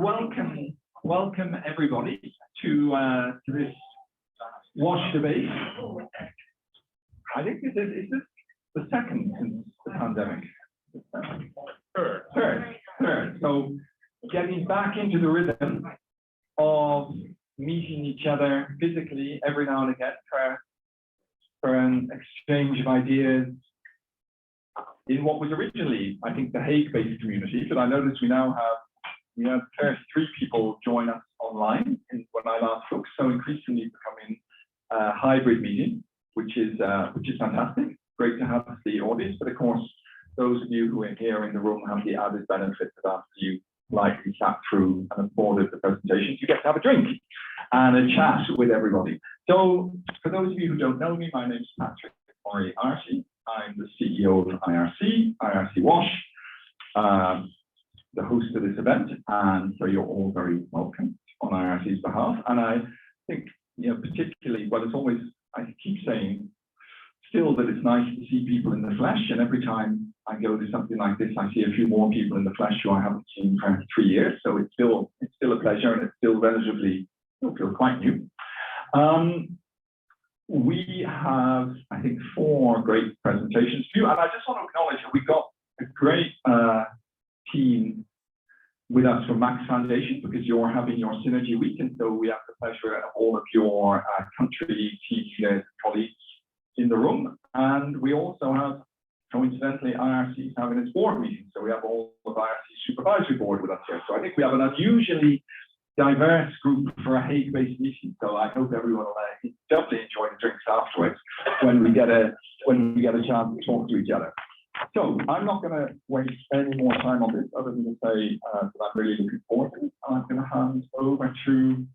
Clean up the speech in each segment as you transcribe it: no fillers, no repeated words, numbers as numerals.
welcome everybody to this WASH debate. I think this is this the second since the pandemic? Third. So getting back into the rhythm of meeting each other physically every now and again for an exchange of ideas in what was originally, I think, the Hague-based community. But I notice we have 33 people join us online when I last looked. So increasingly becoming a hybrid meeting, which is fantastic. Great to have the audience. But of course, those of you who are here in the room have the added benefit that after you likely sat through and afforded the presentations, you get to have a drink and a chat with everybody. So for those of you who don't know me, my name is Patrick Moriarty. I'm the CEO of IRC WASH, the host of this event, and so you're all very welcome on IRC's behalf. And I think, particularly, well, it's always, I keep saying still that it's nice to see people in the flesh, and every time I go to something like this, I see a few more people in the flesh who I haven't seen for 3 years. So it's still a pleasure, and it's still relatively, still feel quite new. We have, I think, 4 great presentations for you, and I just want to acknowledge that we've got a great team with us from Max Foundation, because you're having your Synergy Week, and so we have the pleasure of all of your country team colleagues in the room. And we also have, coincidentally, IRC's having its board meeting, so we have all of IRC's supervisory board with us here. So I think we have an unusually diverse group for a Hague-based meeting. So I hope everyone will doubly enjoy the drinks afterwards when we get a chance to talk to each other. So I'm not going to waste any more time on this, other than to say that I'm really looking forward to it. I'm going to hand over to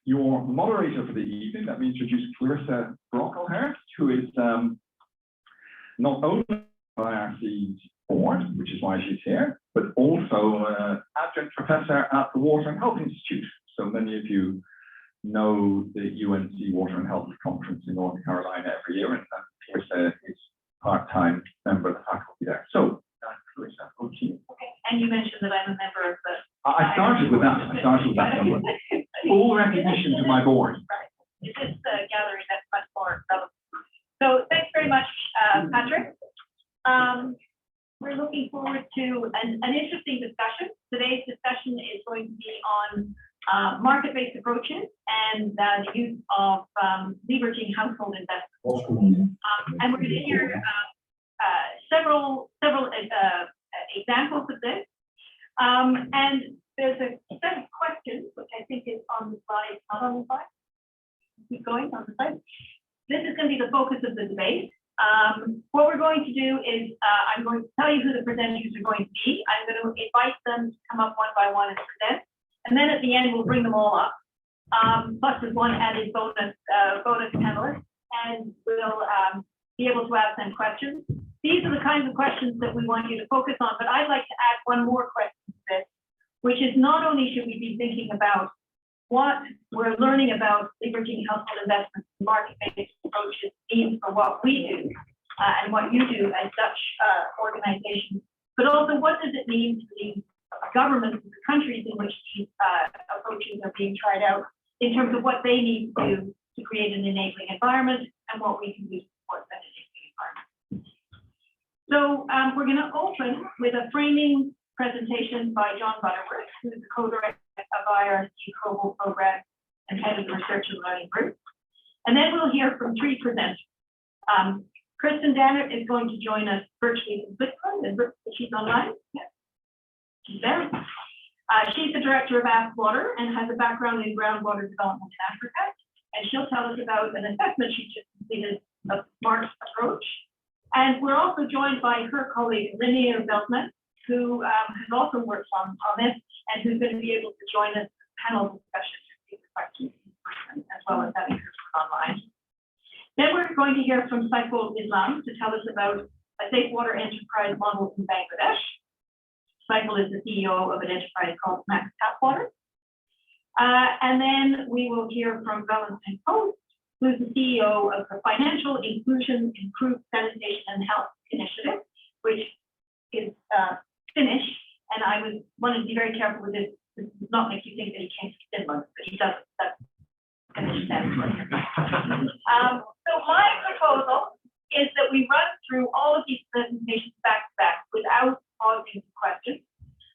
your moderator for the evening. Let me introduce Clarissa Brocklehurst, who is not only IRC's board, which is why she's here, but also adjunct professor at the Water and Health Institute. So many of you know the UNC Water and Health Conference in North Carolina every year, and Clarissa is part-time member of the faculty there. So, Clarissa, over to you. Okay, and you mentioned that I'm a member of the... I started with that. Full recognition to my board. Right. It's this gathering that's much more relevant. So thanks very much, Patrick. We're looking forward to an interesting discussion. Today's discussion is going to be on market-based approaches and the use of leveraging household investments. And we're going to hear several examples of this. And there's a set of questions, which I think is on the slide, not on the slide. Keep going on the slide. This is going to be the focus of the debate. What we're going to do is I'm going to tell you who the presenters are going to be. I'm going to invite them to come up one by one and present. And then at the end, we'll bring them all up. Plus, there's one added bonus panelist, and we'll be able to ask them questions. These are the kinds of questions that we want you to focus on, but I'd like to add one more question to this, which is not only should we be thinking about what we're learning about leveraging household investments and market-based approaches means for what we do and what you do as Dutch organizations, but also what does it mean to the governments, the countries in which these approaches are being tried out, in terms of what they need to do to create an enabling environment and what we can do to support that enabling environment. So we're going to open with a framing presentation by John Butterworth, who is the co-director of IRC Global Program and head of the Research and Learning Group. And then we'll hear from 3 presenters. Kerstin Danert is going to join us virtually from Switzerland, and she's online. Yeah. She's there. She's the director of TapWater and has a background in groundwater development in Africa. And she'll tell us about an assessment she just completed of SMART approach. And we're also joined by her colleague, René Veldman, who has also worked on this and who's going to be able to join us in the panel discussion to see the questions in person, as well as having her online. Then we're going to hear from Saiful to tell us about a safe water enterprise model in Bangladesh. Saiful is the CEO of an enterprise called Max TapWater. And then we will hear from Valentin, who's the CEO of the Financial Inclusion Improved Sanitation and Health Initiative, which is Finnish. And I wanted to be very careful with this not make you think that he came to Finland, but he doesn't. That's going to stand for you. So my proposal is that we run through all of these presentations back to back without pausing for questions.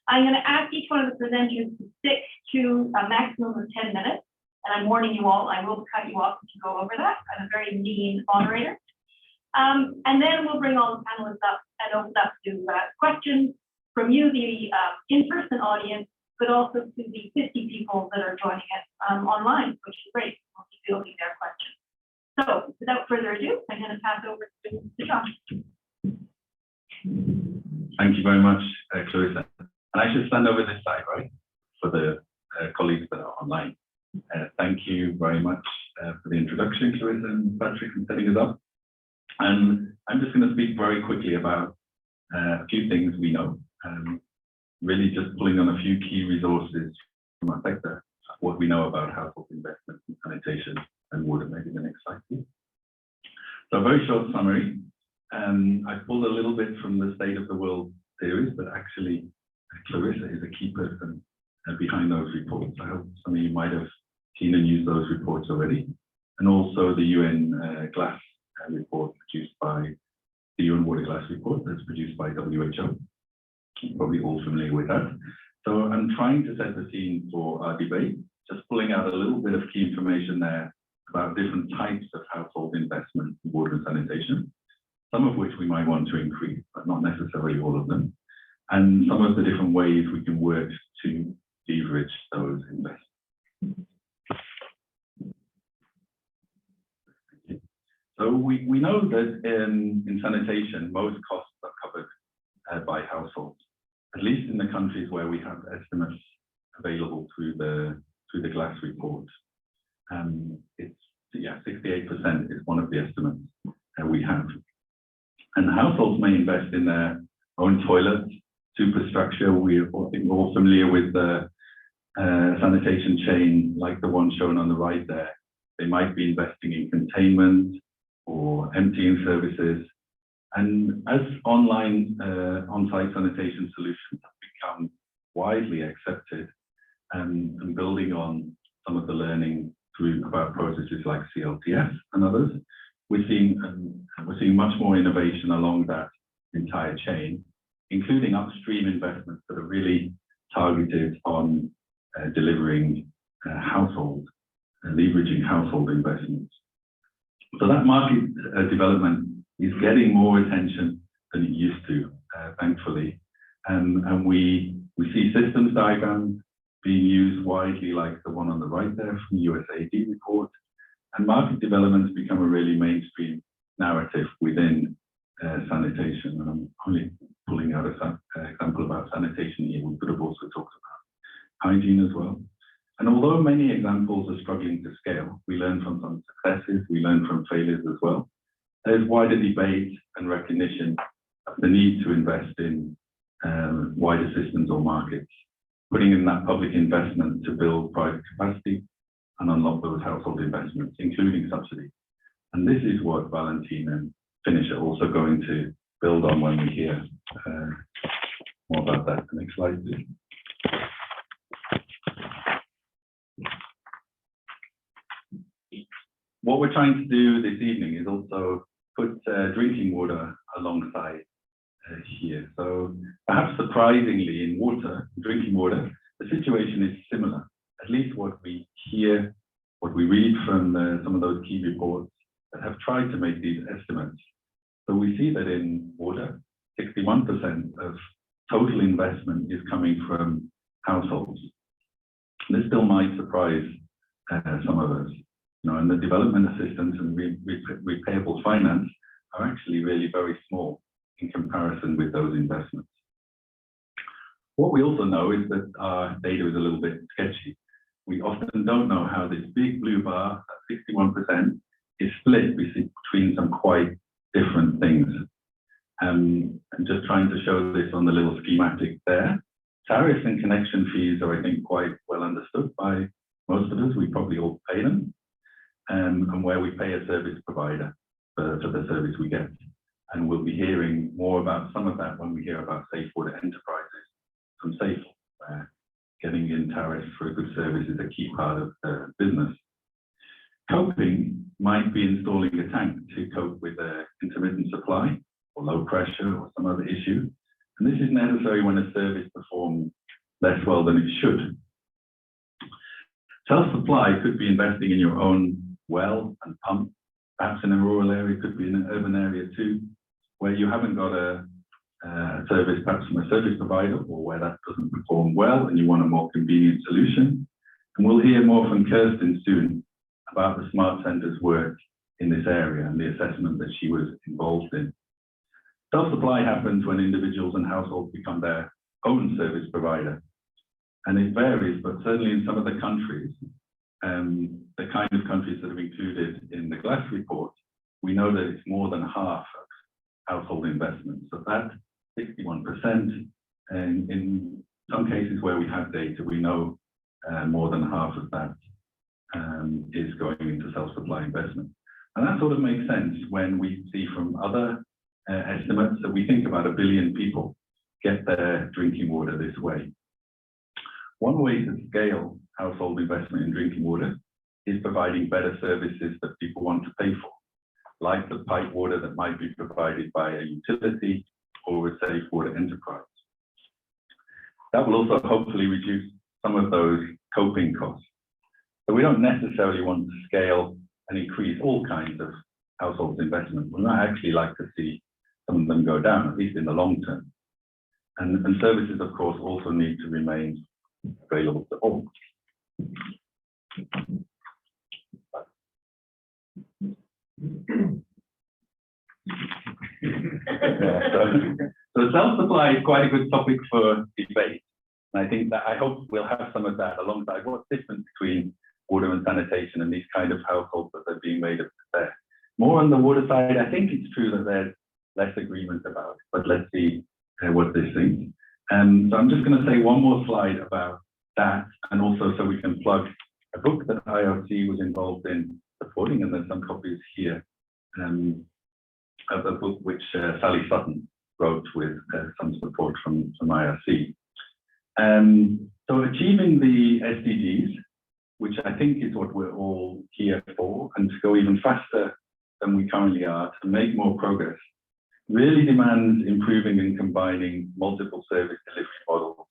I'm going to ask each one of the presenters to stick to a maximum of 10 minutes. And I'm warning you all, I will cut you off if you go over that. I'm a very mean moderator. And then we'll bring all the panelists up and open up to questions from you, the in-person audience, but also to the 50 people that are joining us online, which is great. We'll be fielding their questions. So without further ado, I'm going to pass over to John. Thank you very much, Clarissa. And I should stand over this side, right, for the colleagues that are online. Thank you very much for the introduction, Clarissa and Patrick, and setting us up. And I'm just going to speak very quickly about a few things we know, really just pulling on a few key resources from our sector, what we know about household investment in sanitation and water. Maybe the next slide, please. So a very short summary. I pulled a little bit from the State of the World series, but actually Clarissa is a key person behind those reports. I hope some of you might have seen and used those reports already. And also the UN glass report produced by the UN water glass report that's produced by WHO. You're probably all familiar with that. So I'm trying to set the scene for our debate, just pulling out a little bit of key information there about different types of household investment in water and sanitation, some of which we might want to increase, but not necessarily all of them, and some of the different ways we can work to leverage those investments. So we know that in sanitation, most costs are covered by households, at least in the countries where we have estimates available through the glass report. It's 68% is one of the estimates we have. And households may invest in their own toilets, superstructure. We're all familiar with the sanitation chain, like the one shown on the right there. They might be investing in containment or emptying services. And as online on-site sanitation solutions have become widely accepted and building on some of the learning about processes like CLTS and others, we're seeing much more innovation along that entire chain, including upstream investments that are really targeted on delivering leveraging household investments. So that market development is getting more attention than it used to, thankfully. And we see systems diagrams being used widely, like the one on the right there from the USAID report. And market developments become a really mainstream narrative within sanitation. And I'm only pulling out an example about sanitation here. We could have also talked about hygiene as well. And although many examples are struggling to scale, we learn from some successes, we learn from failures as well. There's wider debate and recognition of the need to invest in wider systems or markets, putting in that public investment to build private capacity and unlock those household investments, including subsidies. And this is what Valentin and Finish are also going to build on when we hear more about that. The next slide, please. What we're trying to do this evening is also put drinking water alongside here. So perhaps surprisingly, in water, drinking water, the situation is similar. At least what we hear, what we read from some of those key reports that have tried to make these estimates. So we see that in water, 61% of total investment is coming from households. This still might surprise some of us. And the development assistance and repairable finance are actually really very small in comparison with those investments. What we also know is that our data is a little bit sketchy. We often don't know how this big blue bar, at 61%, is split between some quite different things. I'm just trying to show this on the little schematic there. Tariffs and connection fees are, I think, quite well understood by most of us. We probably all pay them. And where we pay a service provider for the service we get. And we'll be hearing more about some of that when we hear about safe water enterprises from Saiful, where getting in tariffs for a good service is a key part of the business. Coping might be installing a tank to cope with intermittent supply or low pressure or some other issue. And this is necessary when a service performs less well than it should. Self-supply could be investing in your own well and pump, perhaps in a rural area, could be in an urban area too, where you haven't got a service, perhaps from a service provider, or where that doesn't perform well and you want a more convenient solution. And we'll hear more from Kerstin soon about the Smart Centre's work in this area and the assessment that she was involved in. Self-supply happens when individuals and households become their own service provider. And it varies, but certainly in some of the countries, the kind of countries that are included in the GLASS report, we know that it's more than half of household investment. So that 61%, and in some cases where we have data, we know more than half of that is going into self-supply investment. And that sort of makes sense when we see from other estimates that we think about 1 billion people get their drinking water this way. One way to scale household investment in drinking water is providing better services that people want to pay for, like the pipe water that might be provided by a utility or a safe water enterprise. That will also hopefully reduce some of those coping costs. So we don't necessarily want to scale and increase all kinds of household investment. We might actually like to see some of them go down, at least in the long term. And services, of course, also need to remain available to all. So self-supply is quite a good topic for debate. And I think that I hope we'll have some of that alongside what's different between water and sanitation and these kind of households that are being made up there. More on the water side, I think it's true that there's less agreement about it, but let's see what this thinks. So I'm just going to say one more slide about that, and also so we can plug a book that IOC was involved in supporting, and there's some copies here of a book which Sally Sutton wrote with some support from IRC. So achieving the SDGs, which I think is what we're all here for, and to go even faster than we currently are, to make more progress, really demands improving and combining multiple service delivery models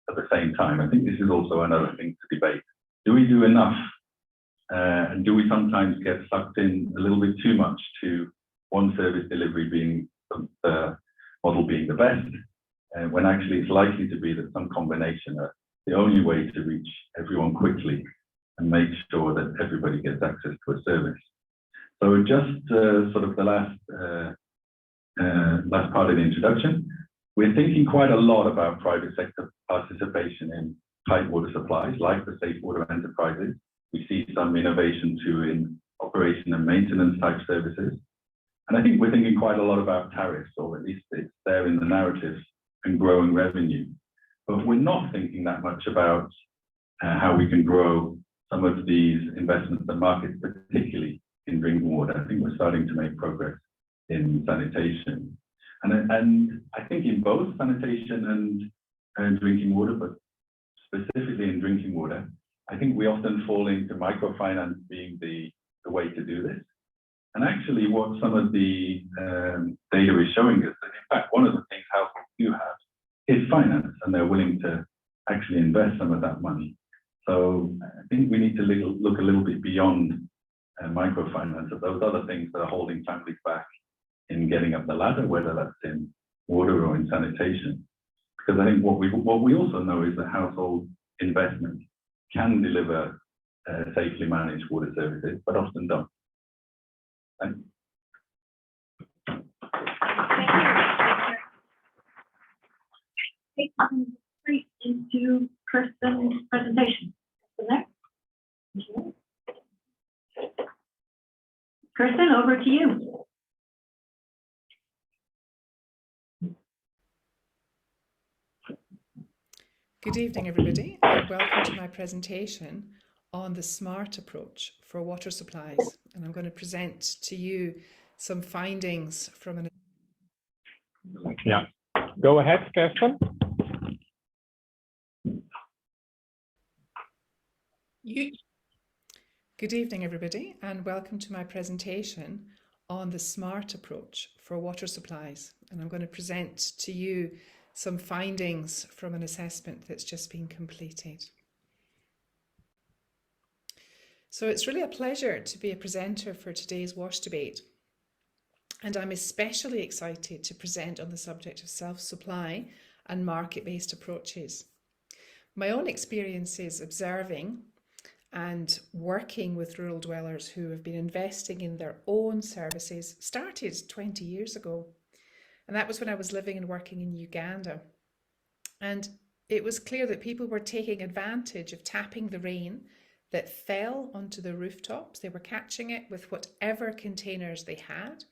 at the same time. I think this is also another thing to debate. Do we do enough? And do we sometimes get sucked in a little bit too much to one service delivery being the model being the best, when actually it's likely to be that some combination are the only way to reach everyone quickly and make sure that everybody gets access to a service. So just sort of the last part of the introduction, we're thinking quite a lot about private sector participation in pipe water supplies, like the safe water enterprises. We see some innovation too in operation and maintenance type services. And I think we're thinking quite a lot about tariffs, or at least it's there in the narrative, and growing revenue. But we're not thinking that much about how we can grow some of these investments and markets, particularly in drinking water. I think we're starting to make progress in sanitation. And I think in both sanitation and drinking water, but specifically in drinking water, I think we often fall into microfinance being the way to do this. And actually what some of the data is showing us that in fact, one of the things households do have is finance, and they're willing to actually invest some of that money. So I think we need to look a little bit beyond microfinance at those other things that are holding families back in getting up the ladder, whether that's in water or in sanitation. Because I think what we also know is that household investment can deliver safely managed water services, but often don't. Thanks. Take straight into Kerstin's presentation. Kerstin, over to you. Good evening, everybody, and welcome to my presentation on the SMART approach for water supplies. And I'm going to present to you some findings from an... Yeah, go ahead, Kerstin. Good evening, everybody, and welcome to my presentation on the SMART approach for water supplies. And I'm going to present to you some findings from an assessment that's just been completed. So it's really a pleasure to be a presenter for today's WASH debate. And I'm especially excited to present on the subject of self-supply and market-based approaches. My own experiences observing and working with rural dwellers who have been investing in their own services started 20 years ago. And that was when I was living and working in Uganda. And it was clear that people were taking advantage of tapping the rain that fell onto the rooftops. They were catching it with whatever containers they had.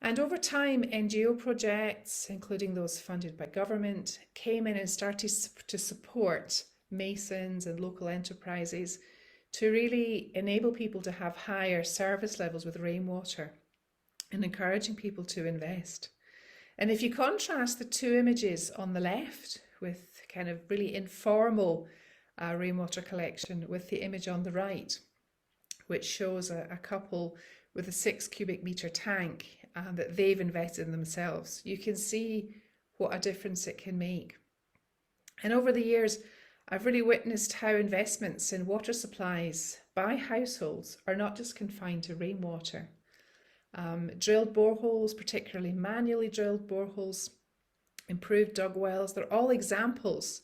And over time, NGO projects, including those funded by government, came in and started to support masons and local enterprises to really enable people to have higher service levels with rainwater and encouraging people to invest. And if you contrast the two images on the left with kind of really informal rainwater collection with the image on the right, which shows a couple with a 6 cubic metre tank that they've invested in themselves, you can see what a difference it can make. And over the years, I've really witnessed how investments in water supplies by households are not just confined to rainwater. Drilled boreholes, particularly manually drilled boreholes, improved dug wells, they're all examples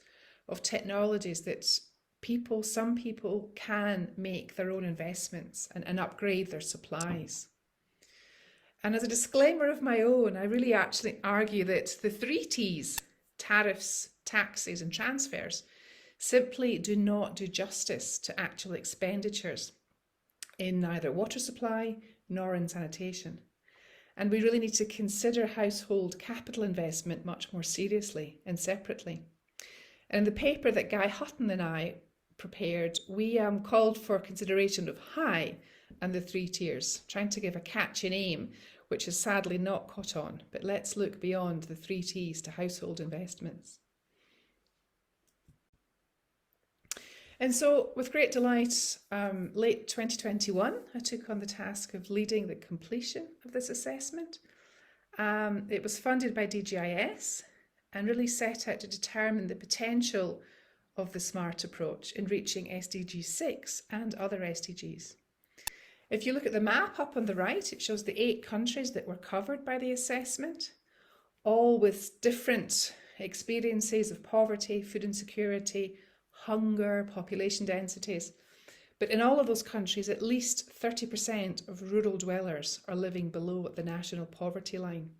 of technologies that some people can make their own investments and upgrade their supplies. And as a disclaimer of my own, I really actually argue that the 3 T's, tariffs, taxes and transfers, simply do not do justice to actual expenditures in neither water supply nor in sanitation. And we really need to consider household capital investment much more seriously and separately. And in the paper that Guy Hutton and I prepared, we called for consideration of high and the 3 tiers, trying to give a catch in aim, which is sadly not caught on. But let's look beyond the 3 T's to household investments. And so, with great delight, late 2021, I took on the task of leading the completion of this assessment. It was funded by DGIS and really set out to determine the potential of the SMART approach in reaching SDG 6 and other SDGs. If you look at the map up on the right, it shows the 8 countries that were covered by the assessment, all with different experiences of poverty, food insecurity, hunger, population densities. But in all of those countries, at least 30% of rural dwellers are living below the national poverty line.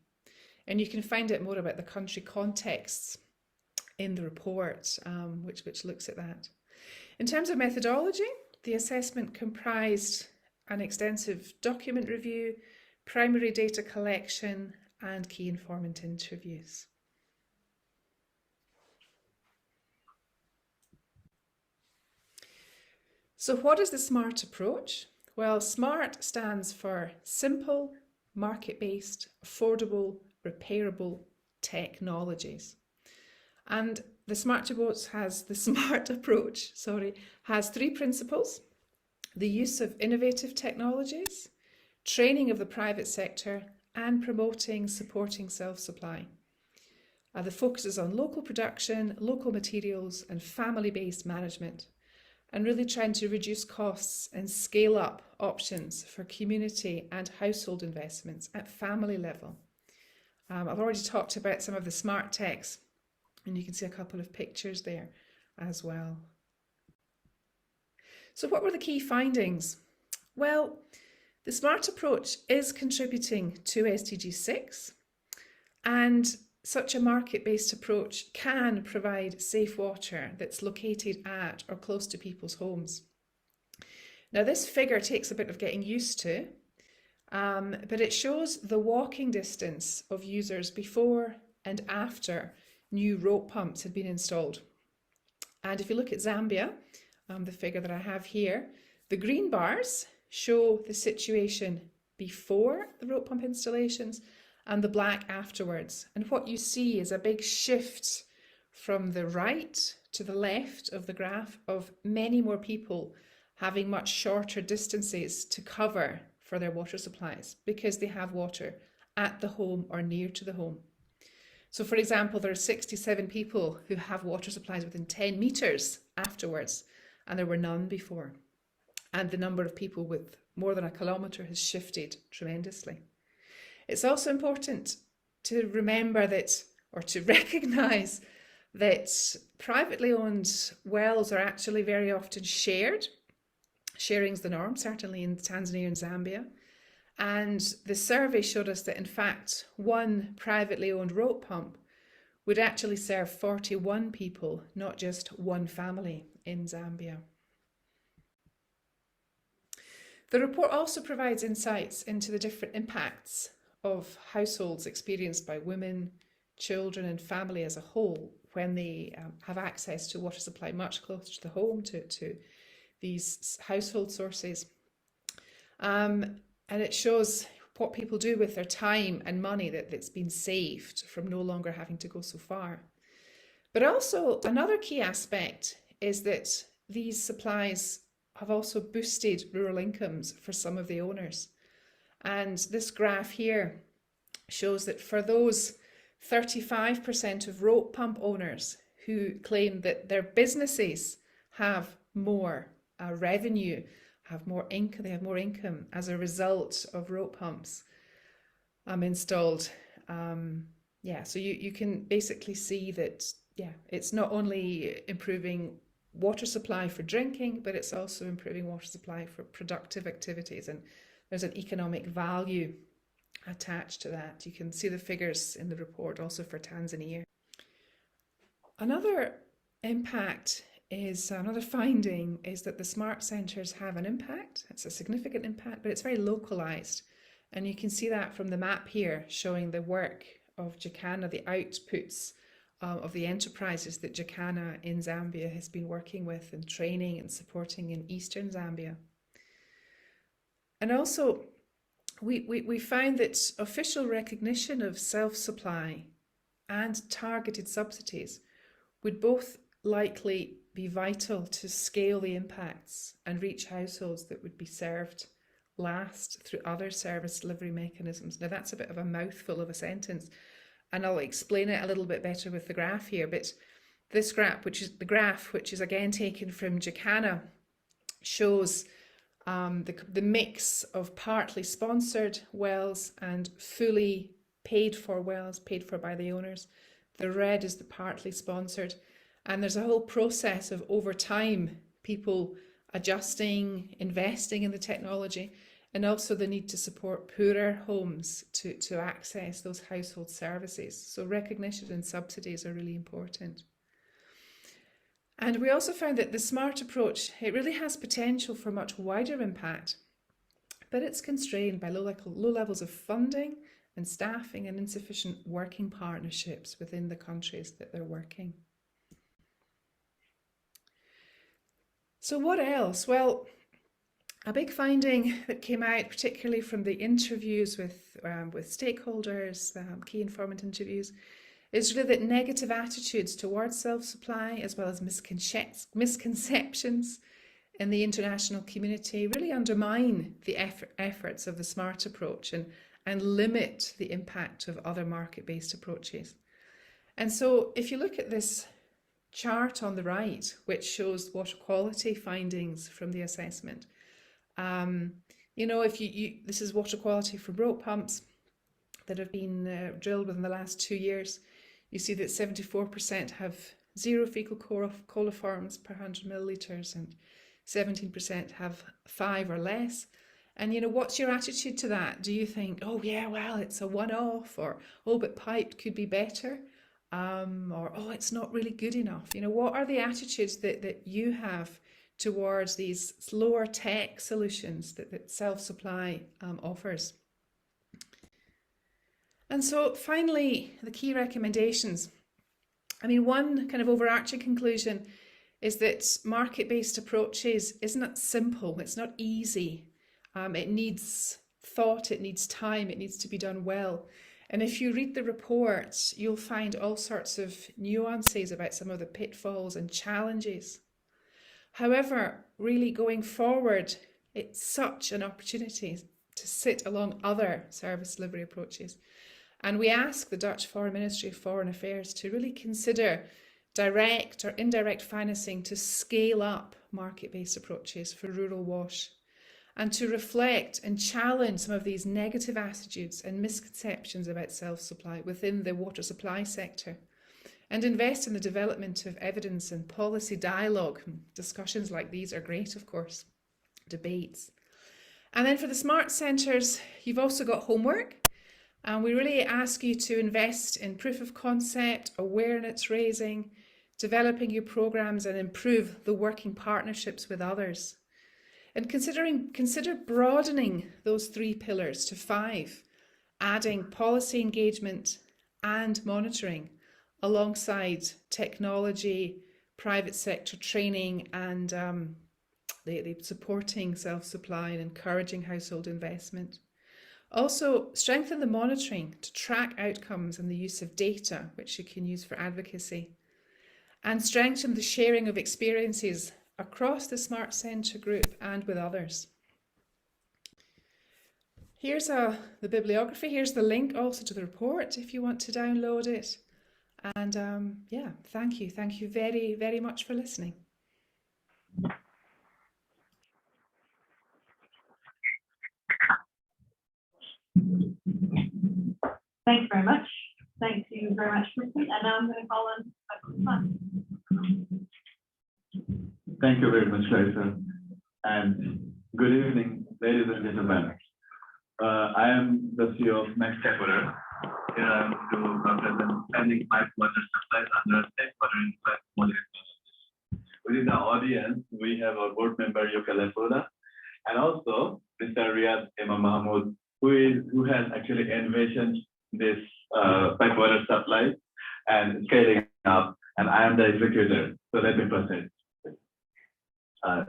And you can find out more about the country contexts in the report, which looks at that. In terms of methodology, the assessment comprised an extensive document review, primary data collection, and key informant interviews. So what is the SMART approach? Well, SMART stands for simple, market-based, affordable, repairable technologies. And the SMART approach has 3 principles: the use of innovative technologies, training of the private sector, and promoting, supporting self-supply. The focus is on local production, local materials, and family-based management, and really trying to reduce costs and scale up options for community and household investments at family level. I've already talked about some of the smart techs, and you can see a couple of pictures there as well. So what were the key findings? Well, the SMART approach is contributing to SDG 6, and such a market-based approach can provide safe water that's located at or close to people's homes. Now, this figure takes a bit of getting used to, but it shows the walking distance of users before and after new rope pumps had been installed. And if you look at Zambia, the figure that I have here, the green bars show the situation before the rope pump installations and the black afterwards. And what you see is a big shift from the right to the left of the graph of many more people having much shorter distances to cover for their water supplies because they have water at the home or near to the home. So for example, there are 67 people who have water supplies within 10 metres afterwards, and there were none before. And the number of people with more than a kilometre has shifted tremendously. It's also important to remember that, or to recognise that privately owned wells are actually very often shared. Sharing's the norm, certainly in Tanzania and Zambia. And the survey showed us that in fact, one privately owned rope pump would actually serve 41 people, not just one family in Zambia. The report also provides insights into the different impacts of households experienced by women, children and family as a whole when they have access to water supply much closer to the home, to these household sources. And it shows what people do with their time and money that's been saved from no longer having to go so far. But also another key aspect is that these supplies have also boosted rural incomes for some of the owners. And this graph here shows that for those 35% of rope pump owners who claim that their businesses have more revenue, have more income, they have more income as a result of rope pumps installed. So you can basically see that, it's not only improving water supply for drinking, but it's also improving water supply for productive activities. And there's an economic value attached to that. You can see the figures in the report also for Tanzania. Another finding is that the smart centres have an impact. It's a significant impact, but it's very localised. And you can see that from the map here showing the work of Jacana, the outputs of the enterprises that Jacana in Zambia has been working with and training and supporting in eastern Zambia. And also, we found that official recognition of self-supply and targeted subsidies would both likely be vital to scale the impacts and reach households that would be served last through other service delivery mechanisms. Now that's a bit of a mouthful of a sentence, and I'll explain it a little bit better with the graph here. But this graph, which is again taken from Jacana, shows the mix of partly sponsored wells and fully paid for wells, paid for by the owners. The red is the partly sponsored. And there's a whole process of, over time, people adjusting, investing in the technology, and also the need to support poorer homes to access those household services. So recognition and subsidies are really important. And we also found that the smart approach, it really has potential for much wider impact, but it's constrained by low levels of funding and staffing and insufficient working partnerships within the countries that they're working. So what else? Well, a big finding that came out, particularly from the interviews with stakeholders, key informant interviews, is really that negative attitudes towards self-supply, as well as misconceptions in the international community, really undermine the efforts of the smart approach and limit the impact of other market-based approaches. And so if you look at this chart on the right, which shows water quality findings from the assessment, this is water quality from rope pumps that have been drilled within the last 2 years. You see that 74% have 0 fecal coliforms per 100 millilitres and 17% have 5 or less. And what's your attitude to that? Do you think, oh yeah, well, it's a one-off, or oh, but piped could be better, or oh, it's not really good enough? What are the attitudes that you have towards these lower tech solutions that self-supply offers? And so finally, the key recommendations. One kind of overarching conclusion is that market-based approaches isn't simple, it's not easy. It needs thought, it needs time, it needs to be done well. And if you read the reports, you'll find all sorts of nuances about some of the pitfalls and challenges. However, really going forward, it's such an opportunity to sit along other service delivery approaches. And we ask the Dutch Foreign Ministry of Foreign Affairs to really consider direct or indirect financing to scale up market-based approaches for rural WASH, and to reflect and challenge some of these negative attitudes and misconceptions about self-supply within the water supply sector, and invest in the development of evidence and policy dialogue. Discussions like these are great, of course, debates. And then for the smart centres, you've also got homework, and we really ask you to invest in proof of concept, awareness raising, developing your programmes, and improve the working partnerships with others. And consider broadening those 3 pillars to 5, adding policy engagement and monitoring alongside technology, private sector training, and the supporting self-supply and encouraging household investment. Also, strengthen the monitoring to track outcomes and the use of data, which you can use for advocacy. And strengthen the sharing of experiences across the Smart Centre group and with others. Here's the bibliography. Here's the link also to the report if you want to download it. And yeah, thank you. Thank you very, very much for listening. Thanks very much. Thank you very much, Kerstin. And now I'm going to call on Thank you very much, Clarissa. And good evening, ladies and gentlemen. I am the CEO of TapWater. Here I am to represent standing pipe water supplies under TapWater influence moderator. Within the audience, we have our board member, Clarissa, and also Mr. Riyad Imam Mahmoud, who has actually envisioned this pipe water supply and scaling up, and I am the executor. So let me proceed.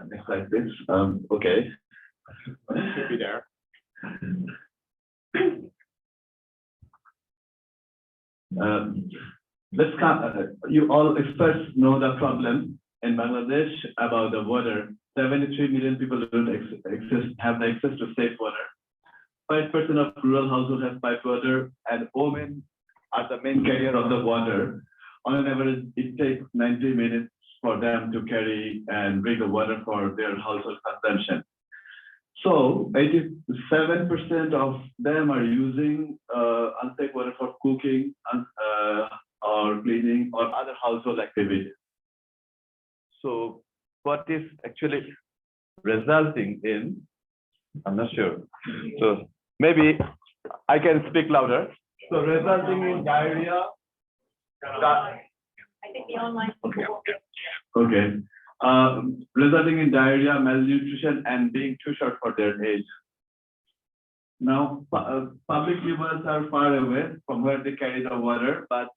Next slide, please. Okay. Should be there. Let's come. You all experts know the problem in Bangladesh about the water. 73 million people don't have the access to safe water. 5% of rural households have pipe water, and women are the main carrier of the water. On an average, it takes 90 minutes for them to carry and bring the water for their household consumption. So 87% of them are using unsafe water for cooking or cleaning or other household activities. So what is actually resulting in, I'm not sure. So maybe I can speak louder. So resulting in diarrhea. I think the online. Okay. Resulting in diarrhea, malnutrition, and being too short for their age. Now, public rivers are far away from where they carry the water, but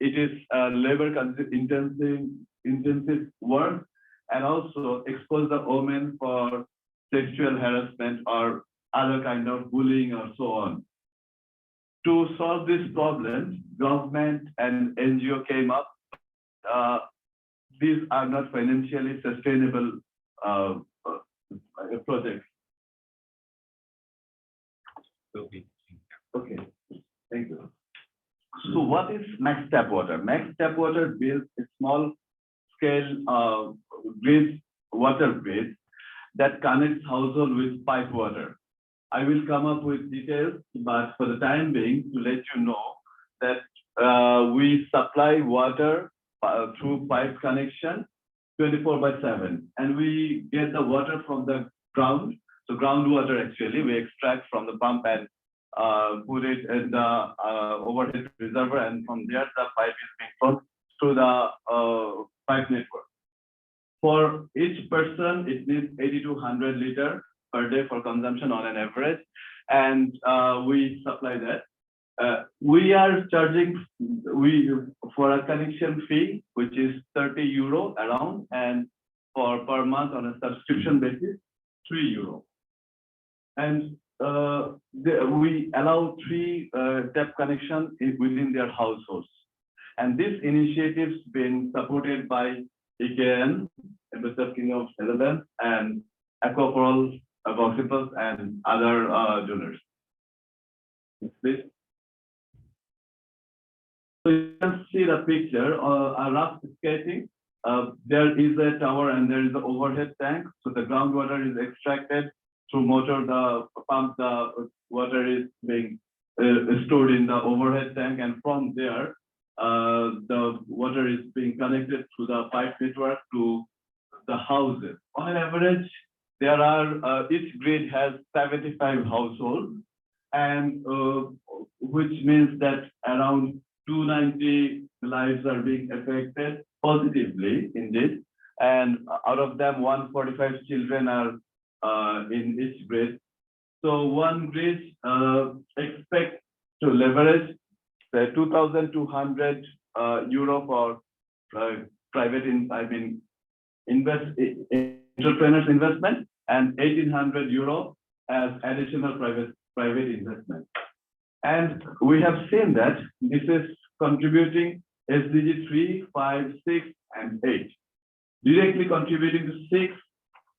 it is labor-intensive work, and also expose the women for sexual harassment or other kind of bullying or so on. To solve this problem, government and NGO came up. These are not financially sustainable projects. Okay, thank you. So what is Max TapWater? Max TapWater builds a small-scale water grid that connects household with pipe water. I will come up with details, but for the time being, to let you know that we supply water through pipe connection 24/7, and we get the water from the ground. So groundwater actually we extract from the pump and put it in the overhead reservoir, and from there the pipe is being pumped through the pipe network. For each person, it needs 80 to 100 liters per day for consumption on an average, and we supply that. We are charging for a connection fee, which is €30 around, and for per month on a subscription basis, €3. And we allow 3 tap connection within their households. And this initiative's been supported by EKN, Ambassador King of Netherlands, and Aquaporal, Voxipus, and other donors. Next, please. So you can see the picture, a rough sketching. There is a tower and there is an overhead tank. So the groundwater is extracted through motor, the pump, the water is being stored in the overhead tank, and from there, the water is being connected through the pipe network to the houses. On average, there are each grid has 75 households, and which means that around 290 lives are being affected positively in this, and out of them 145 children are in each grid. So one grid expects to leverage the 2,200 euro for private entrepreneurs investment, and 1,800 euro as additional private investment. And we have seen that this is contributing SDG 3, 5, 6, and 8, directly contributing to 6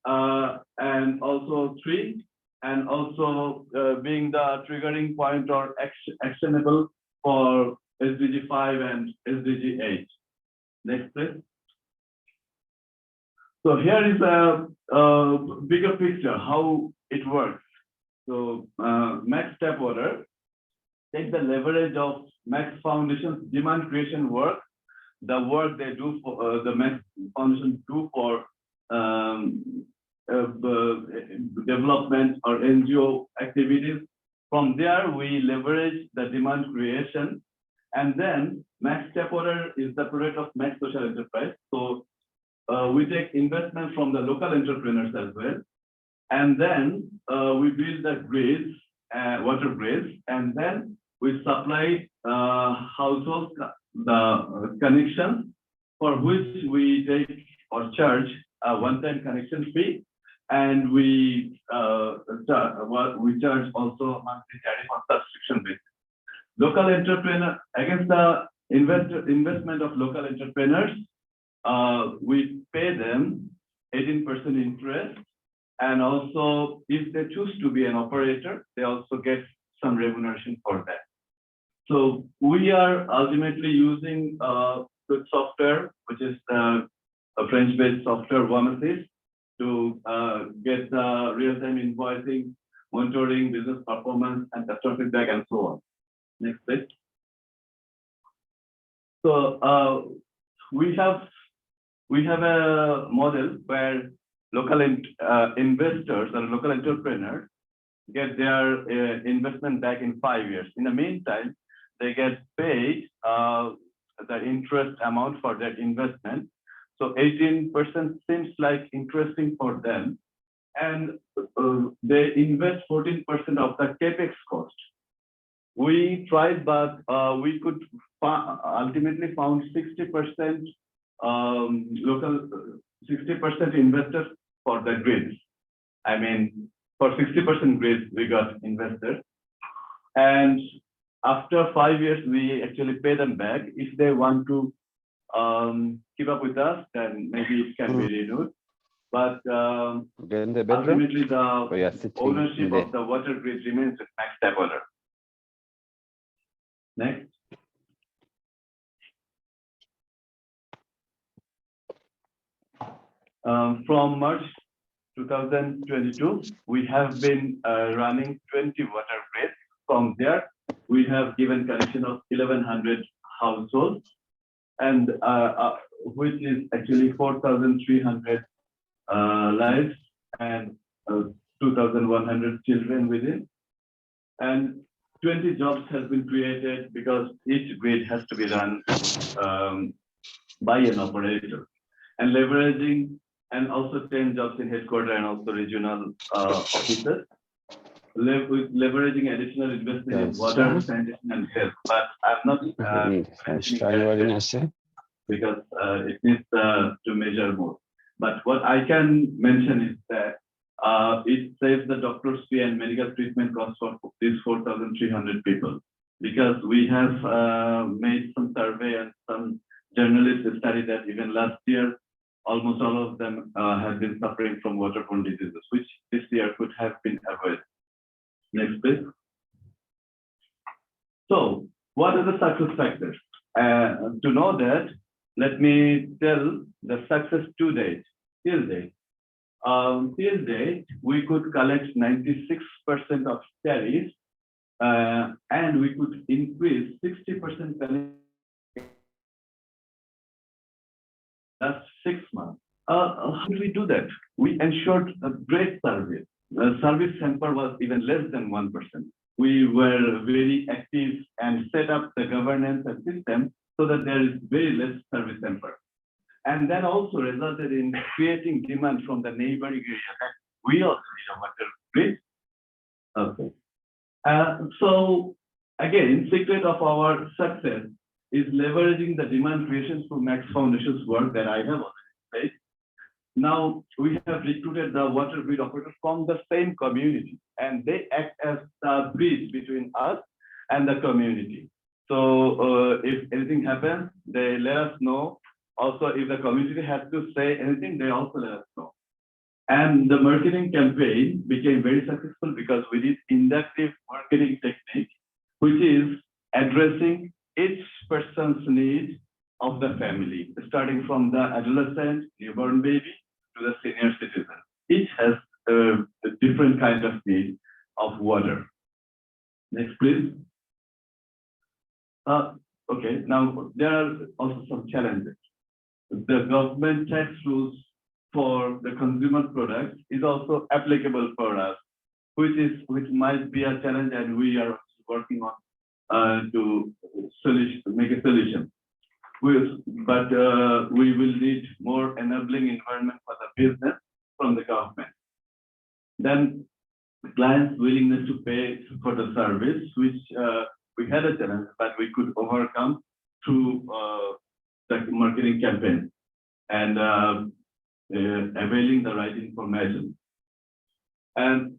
and also 3, and also being the triggering point or actionable for SDG 5 and SDG 8. Next, please. So here is a bigger picture how it works. So Max TapWater takes the leverage of Max Foundation's demand creation work, the work they do for the Max Foundation do for development or NGO activities. From there, we leverage the demand creation, and then Max TapWater is the product of Max Social Enterprise. So we take investment from the local entrepreneurs as well, and then we build the grids, water grids, and then we supply households the connections, for which we take or charge a one-time connection fee, and we charge also monthly tariff on subscription basis. Local entrepreneur, against the investment of local entrepreneurs, we pay them 18% interest, and also if they choose to be an operator, they also get some remuneration for that. So we are ultimately using good software, which is a French-based software, Vomasys, to get real-time invoicing, monitoring, business performance, and customer feedback, and so on. Next, please. So we have a model where local investors or local entrepreneurs get their investment back in 5 years. In the meantime, they get paid the interest amount for that investment. So 18% seems like interesting for them, and they invest 14% of the capex cost. We tried, but we could ultimately found 60% local, 60% investors for the grids. I mean, for 60% grids, we got investors, and after 5 years, we actually pay them back. If they want to keep up with us, then maybe it can be renewed. But ultimately, the ownership of the water grid remains with Max TapWater. Next. From March 2022, we have been running 20 water grids. From there, we have given connection of 1,100 households, and which is actually 4,300 lives and 2,100 children within. And 20 jobs has been created because each grid has to be run by an operator, and leveraging, and also 10 jobs in headquarters and also regional offices. With leveraging additional investment in water, sanitation, and health, but I'm not because it needs to measure more. But what I can mention is that It saves the doctor's fee and medical treatment costs for these 4,300 people. Because we have made some survey and some journalists studied that even last year, almost all of them have been suffering from waterborne diseases, which this year could have been avoided. Next, please. So, what are the success factors? To know that, let me tell the success to date, till date. Till date, we could collect 96% of tariffs, and we could increase 60% last 6 months. How did we do that? We ensured a great service. The service sample was even less than 1%. We were very active and set up the governance and system so that there is very less service sample. And that also resulted in creating demand from the neighboring area. We also need a water grid. Okay. So again, secret of our success is leveraging the demand creation through Max Foundation's work that I have already said. Now we have recruited the water grid operators from the same community, and they act as the bridge between us and the community. So if anything happens, they let us know. Also, if the community has to say anything, they also let us know. And the marketing campaign became very successful because we did inductive marketing technique, which is addressing each person's need of the family, starting from the adolescent, newborn baby, to the senior citizen. Each has a different kind of need of water. Next, please. Okay, now there are also some challenges. The government tax rules for the consumer products is also applicable for us, which might be a challenge, and we are working on to make a solution. But we will need more enabling environment for the business from the government. Then clients' willingness to pay for the service, which we had a challenge, but we could overcome through the marketing campaign and availing the right information. And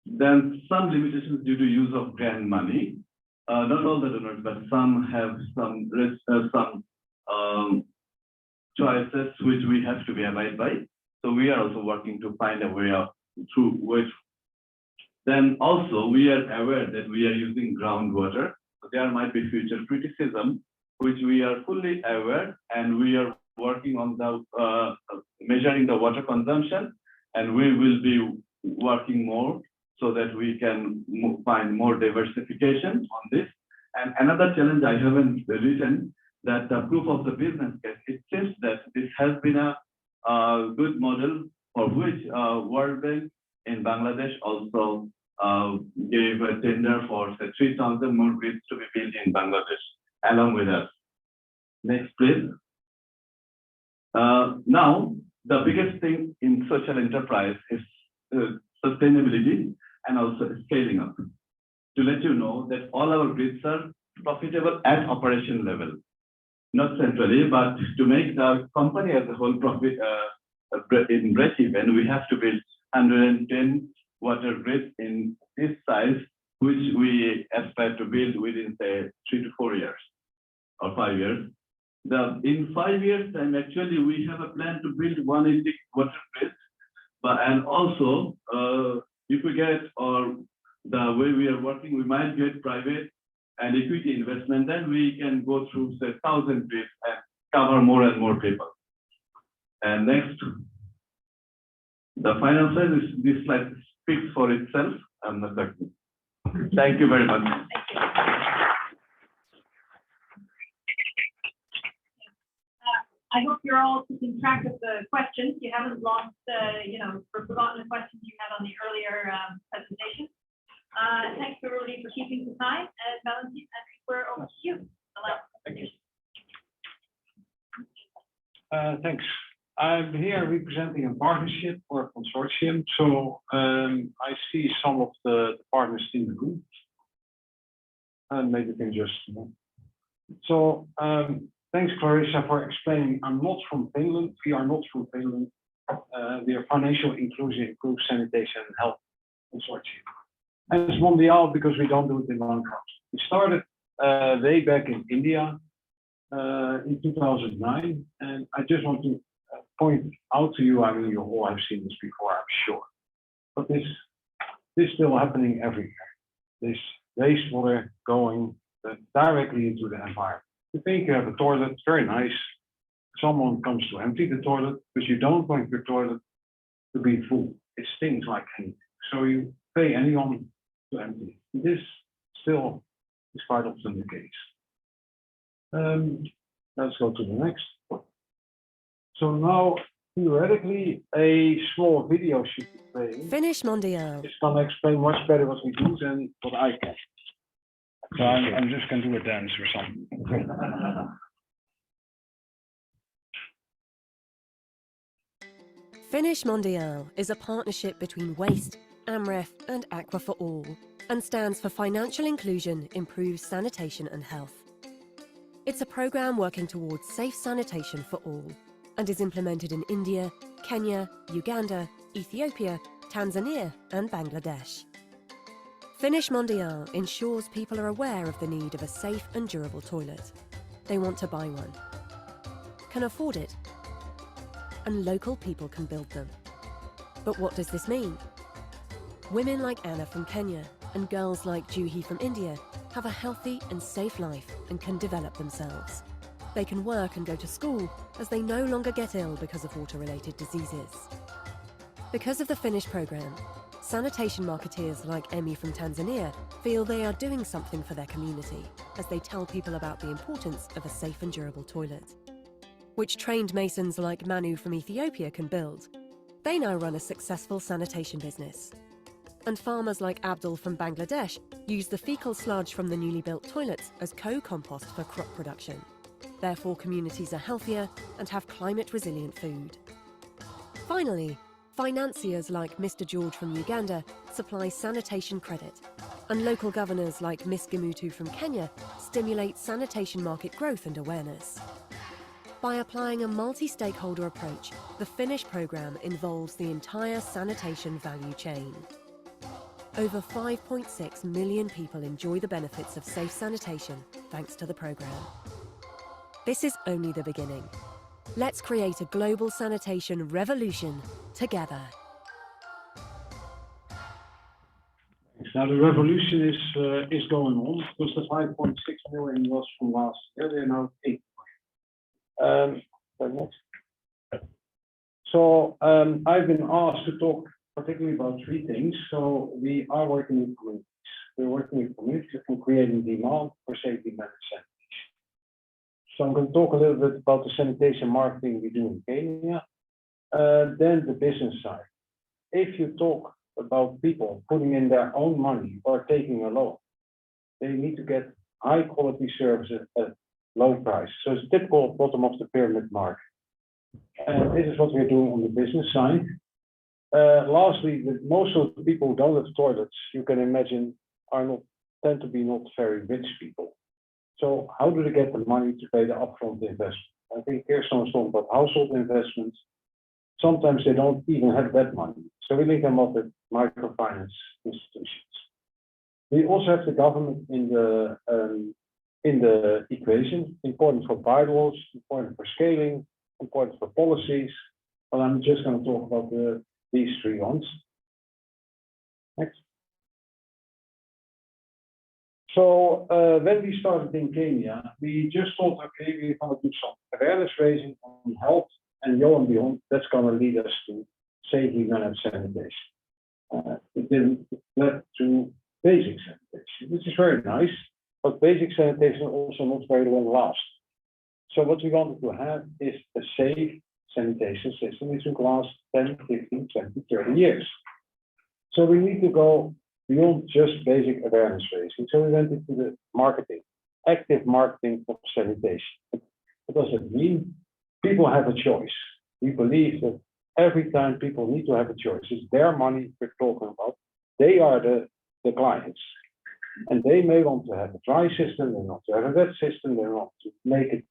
then some limitations due to use of grant money. Not all the donors, but some have some choices which we have to be abide by. So we are also working to find a way of through which. Then also we are aware that we are using groundwater. So there might be future criticism, which we are fully aware, and we are working on the measuring the water consumption, and we will be working more so that we can find more diversification on this. And another challenge I haven't written, that the proof of the business case, it seems that this has been a good model for which World Bank in Bangladesh also gave a tender for 3,000 more grids to be built in Bangladesh along with us. Next, please. Now, the biggest thing in social enterprise is sustainability and also scaling up. To let you know that all our grids are profitable at operation level, not centrally, but to make the company as a whole profit in break-even, we have to build 110 water grids in this size, which we aspire to build within, say, 3 to 4 years or 5 years. In 5 years' time, actually, we have a plan to build 180 water grids. And also, if we get, or the way we are working, we might get private and equity investment, then we can go through, say, 1,000 grids and cover more and more people. And next, the final slide is this slide speaks for itself. I'm not talking. Thank you very much. I hope you're all keeping track of the questions. You haven't lost, or forgotten the questions you had on the earlier presentation. Thanks everybody for keeping the time. And Valentin, I think we're over to you. The last presentation. Thanks. I'm here representing a partnership or a consortium. So I see some of the partners in the room. And maybe you can just. So thanks, Clarissa, for explaining. I'm not from Finland. We are not from Finland. We are Financial Inclusion, Improved Sanitation and Health Consortium. And it's Mondial because we don't do it in one country. We started way back in India in 2009, and I just want to point out to you, I mean, you all have seen this before, I'm sure, but this is still happening everywhere. This wastewater going directly into the environment. You think you have a toilet, very nice. Someone comes to empty the toilet, but you don't want your toilet to be full. It stinks like anything. So you pay anyone to empty. This still is quite often the case. Let's go to the next. So now, theoretically, a small video should be playing. Finish Mondial. It's going to explain much better what we do than what I can. So I'm just going to do a dance or something. Finish Mondial is a partnership between Waste, AMREF and Aqua for All, and stands for Financial Inclusion, Improved Sanitation and Health. It's a programme working towards safe sanitation for all, and is implemented in India, Kenya, Uganda, Ethiopia, Tanzania and Bangladesh. Finish Mondial ensures people are aware of the need of a safe and durable toilet. They want to buy one, can afford it, and local people can build them. But what does this mean? Women like Anna from Kenya and girls like Juhi from India have a healthy and safe life and can develop themselves. They can work and go to school as they no longer get ill because of water-related diseases. Because of the Finish programme, sanitation marketeers like Emmy from Tanzania feel they are doing something for their community as they tell people about the importance of a safe and durable toilet, which trained masons like Manu from Ethiopia can build. They now run a successful sanitation business. And farmers like Abdul from Bangladesh use the fecal sludge from the newly built toilets as co-compost for crop production. Therefore, communities are healthier and have climate-resilient food. Finally, financiers like Mr. George from Uganda supply sanitation credit, and local governors like Miss Gimutu from Kenya stimulate sanitation market growth and awareness. By applying a multi-stakeholder approach, the Finish programme involves the entire sanitation value chain. Over 5.6 million people enjoy the benefits of safe sanitation thanks to the programme. This is only the beginning. Let's create a global sanitation revolution together. Now the revolution is going on because the 5.6 million was from last year. They're now 8 million. So I've been asked to talk particularly about 3 things. So we are working with communities. We're working with communities on creating demand for safely managed sanitation. So I'm going to talk a little bit about the sanitation marketing we do in Kenya. Then the business side. If you talk about people putting in their own money or taking a loan, they need to get high quality services at low price. So it's typical bottom of the pyramid market. And this is what we're doing on the business side. Lastly, most of the people who don't have toilets, you can imagine, tend to be not very rich people. So how do they get the money to pay the upfront investment? I think Kerstin was talking about household investments. Sometimes they don't even have that money. So we link them up with microfinance institutions. We also have the government in the equation, important for bylaws, important for scaling, important for policies. But I'm just going to talk about these 3 ones. Next. So when we started in Kenya, we just thought, okay, we're going to do some awareness raising on health, and lo and behold, that's going to lead us to safely managed sanitation. It then led to basic sanitation, which is very nice, but basic sanitation also not very long last. So what we wanted to have is a safe sanitation system which will last 10, 15, 20, 30 years. So we need to go beyond just basic awareness raising. So we went into the marketing, active marketing of sanitation. What does it mean? People have a choice. We believe that every time people need to have a choice, it's their money we're talking about. They are the clients. And they may want to have a dry system, they want to have a wet system, they want to make it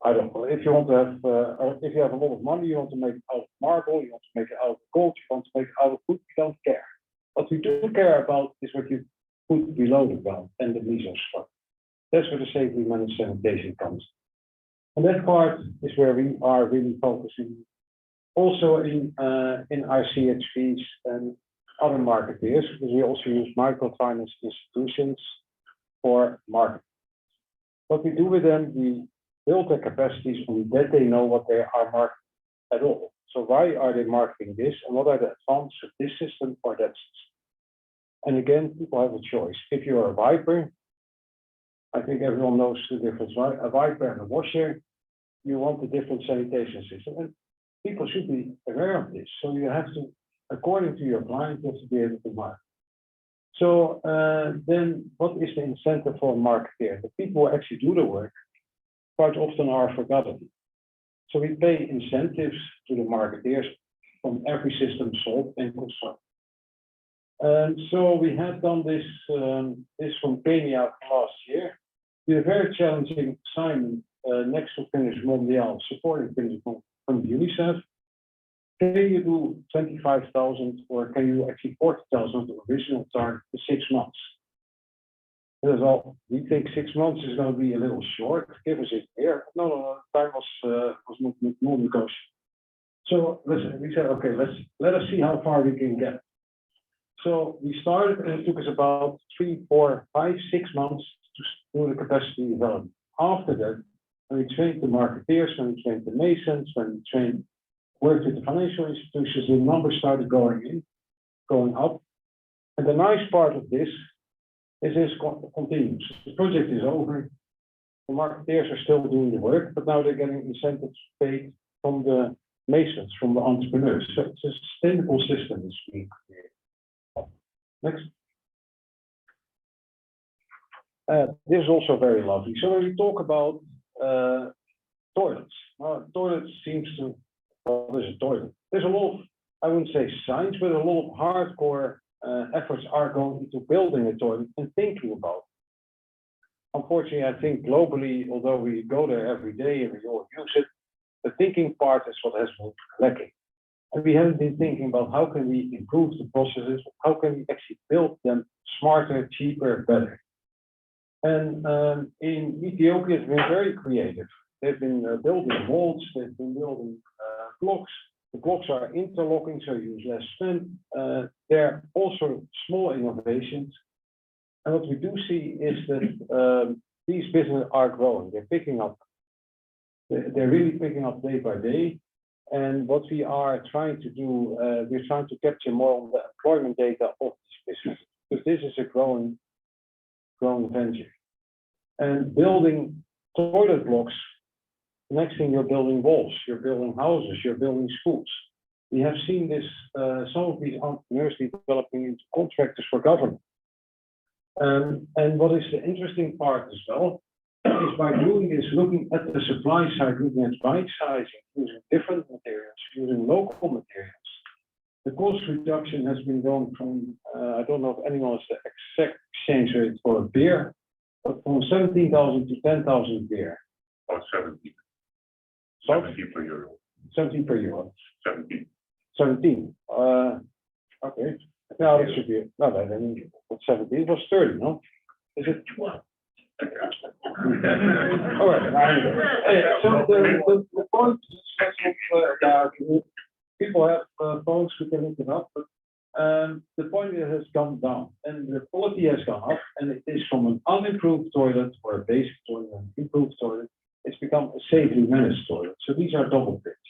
I don't know, if you want to have, or if you have a lot of money, you want to make it out of marble, you want to make it out of gold, you want to make it out of wood, we don't care. What we do care about is what you put below the ground and the mesostructure. That's where the safely managed sanitation comes. And that part is where we are really focusing. Also in our CHVs and other marketeers, because we also use microfinance institutions for marketing. What we do with them, we build their capacities on that they know what they are marketing at all. So why are they marketing this, and what are the advantages of this system or that system? And again, people have a choice. If you're a wiper, I think everyone knows the difference, right? A wiper and a washer, you want a different sanitation system. And people should be aware of this. So you have to, according to your client, you have to be able to market. So then what is the incentive for a marketer? The people who actually do the work quite often are forgotten. So we pay incentives to the marketeers from every system sold and constructed. And so we have done this, this from Kenya last year. We had a very challenging assignment next to finish Mondial, supporting finish from UNICEF. Can you do 25,000 or can you actually 40,000 the original target for 6 months? Well, we think 6 months is going to be a little short. Give us a year. No, time was not negotiable. So listen, we said, okay, let us see how far we can get. So we started, and it took us about 3, 4, 5, 6 months to do the capacity development. After that, when we trained the marketeers, when we trained the masons, when we worked with the financial institutions, the numbers started going up. And the nice part of this is this continues. The project is over. The marketeers are still doing the work, but now they're getting incentives paid from the masons, from the entrepreneurs. So it's a sustainable system that's being created. Next. This is also very lovely. So when we talk about toilets, toilets seems to, what is a toilet? There's a lot of, I wouldn't say science, but a lot of hardcore efforts are going into building a toilet and thinking about it. Unfortunately, I think globally, although we go there every day and we all use it, the thinking part is what has been lacking. And we haven't been thinking about how can we improve the processes, how can we actually build them smarter, cheaper, better. And in Ethiopia, it's been very creative. They've been building molds, they've been building blocks. The blocks are interlocking, so you use less strength. There are also small innovations. And what we do see is that these businesses are growing. They're picking up. They're really picking up day by day. And what we are trying to do, we're trying to capture more of the employment data of these businesses, because this is a growing venture. And building toilet blocks, the next thing you're building walls, you're building houses, you're building schools. We have seen this, some of these entrepreneurs developing into contractors for government. And what is the interesting part as well, is by doing this, looking at the supply side, looking at right sizing, using different materials, using local materials. The cost reduction has been going from, I don't know if anyone has the exact exchange rate for a beer, but from 17,000 to 10,000 beer. Or 70. So, 70 per euro. 70 per euro. 17. 17. Okay. Now that should be, no, then 17 was 30, no? Is it? All right. So the point is, people have phones who can look it up, but the point is it has gone down and the quality has gone up, and it is from an unimproved toilet or a basic toilet, an improved toilet, it's become a safely managed toilet. So these are double pitch.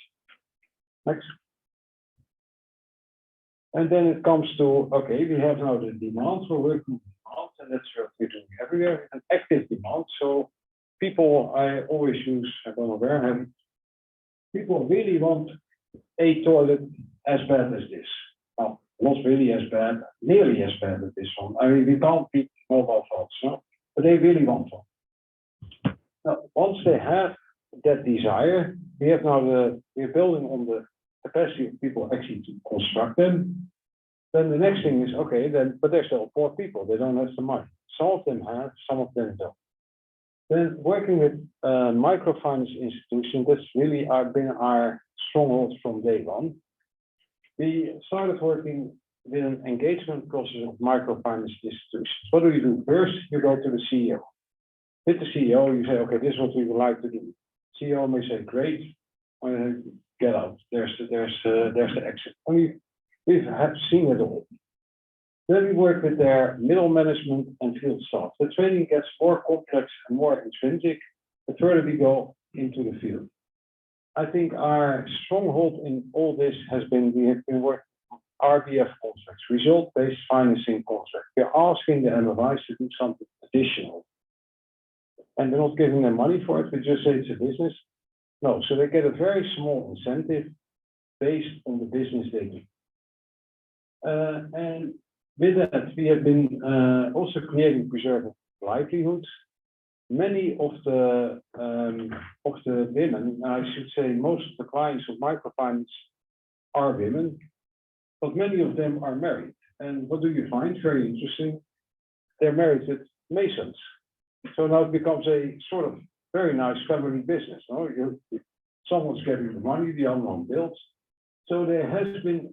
Next. And then it comes to, okay, we have now the demand, we're working with demand, and that's what we're doing everywhere, an active demand. So people, I always use, I don't know where, people really want a toilet as bad as this. Well, not really as bad, nearly as bad as this one. I mean, we can't beat mobile phones, no? But they really want one. Now, once they have that desire, we have now we're building on the capacity of people actually to construct them. Then the next thing is, okay, then, but they're still poor people. They don't have the money. Some of them have, some of them don't. Then working with microfinance institutions, that's really been our stronghold from day one. We started working with an engagement process of microfinance institutions. What do? First, you go to the CEO. With the CEO, you say, okay, this is what we would like to do. CEO may say, great, get out. There's the exit. And we've seen it all. Then we work with their middle management and field staff. The training gets more complex and more intrinsic the further we go into the field. I think our stronghold in all this has been we have been working on RBF contracts, result-based financing contracts. We're asking the MFIs to do something additional. And we're not giving them money for it, we just say it's a business. No, so they get a very small incentive based on the business they do. And with that, we have been also creating preserving livelihoods. Many of the women, I should say most of the clients of microfinance are women, but many of them are married. And what do you find? Very interesting. They're married with masons. So now it becomes a sort of very nice family business. No? Someone's getting the money, the other one builds. So there has been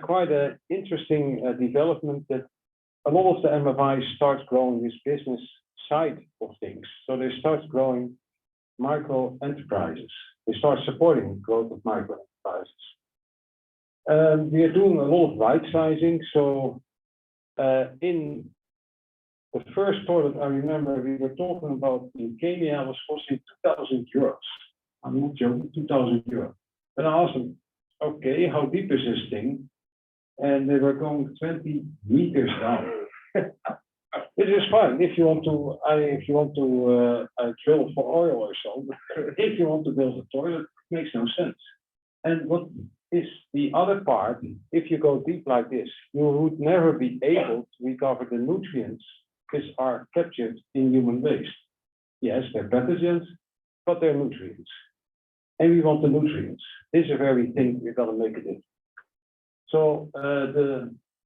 quite an interesting development that a lot of the MFIs start growing this business side of things. So they start growing micro enterprises. They start supporting growth of micro enterprises. We are doing a lot of right sizing. So in the first toilet, I remember we were talking about in Kenya was costing 2,000 euros. I'm not joking, 2,000 euros. And I asked them, okay, how deep is this thing? And they were going 20 meters down. It is fine if you want to drill for oil or so. If you want to build a toilet, it makes no sense. And what is the other part? If you go deep like this, you would never be able to recover the nutrients which are captured in human waste. Yes, they're pathogens, but they're nutrients. And we want the nutrients. This is a very thing we're going to make it in. So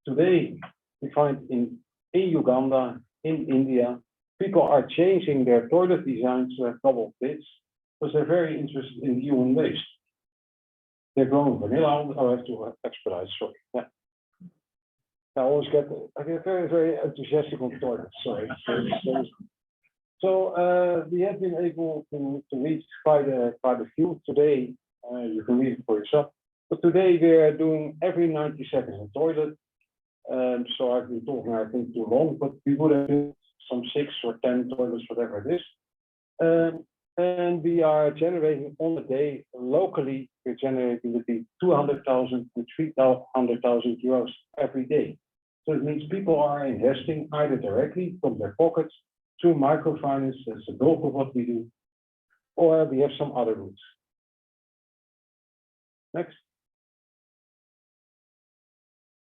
today we find in Uganda, in India, people are changing their toilet designs to have double pits because they're very interested in human waste. They're growing vanilla. I have to expedite. Sorry. Yeah. I get very, very enthusiastic on toilets. Sorry. So we have been able to reach quite a few today. You can read it for yourself. But today we are doing every 90 seconds a toilet. So I've been talking, I think, too long, but we would have done some 6 or 10 toilets, whatever it is. And we are generating on the day locally. We're generating between 200,000 and 300,000 euros every day. So it means people are investing either directly from their pockets through microfinance, that's the bulk of what we do, or we have some other routes. Next.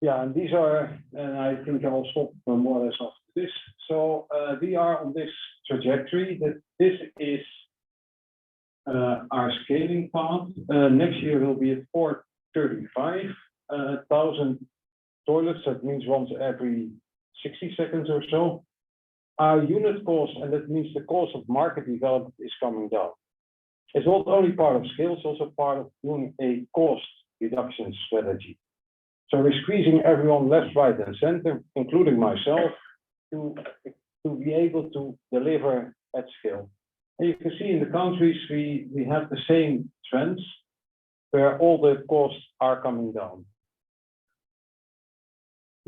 Yeah, and these are, and I think I'll stop more or less after this. So we are on this trajectory that this is our scaling path. Next year will be at 435,000 toilets. That means once every 60 seconds or so. Our unit cost, and that means the cost of market development, is coming down. It's not only part of scale, it's also part of doing a cost reduction strategy. So we're squeezing everyone left, right, and center, including myself, to be able to deliver at scale. And you can see in the countries we have the same trends where all the costs are coming down.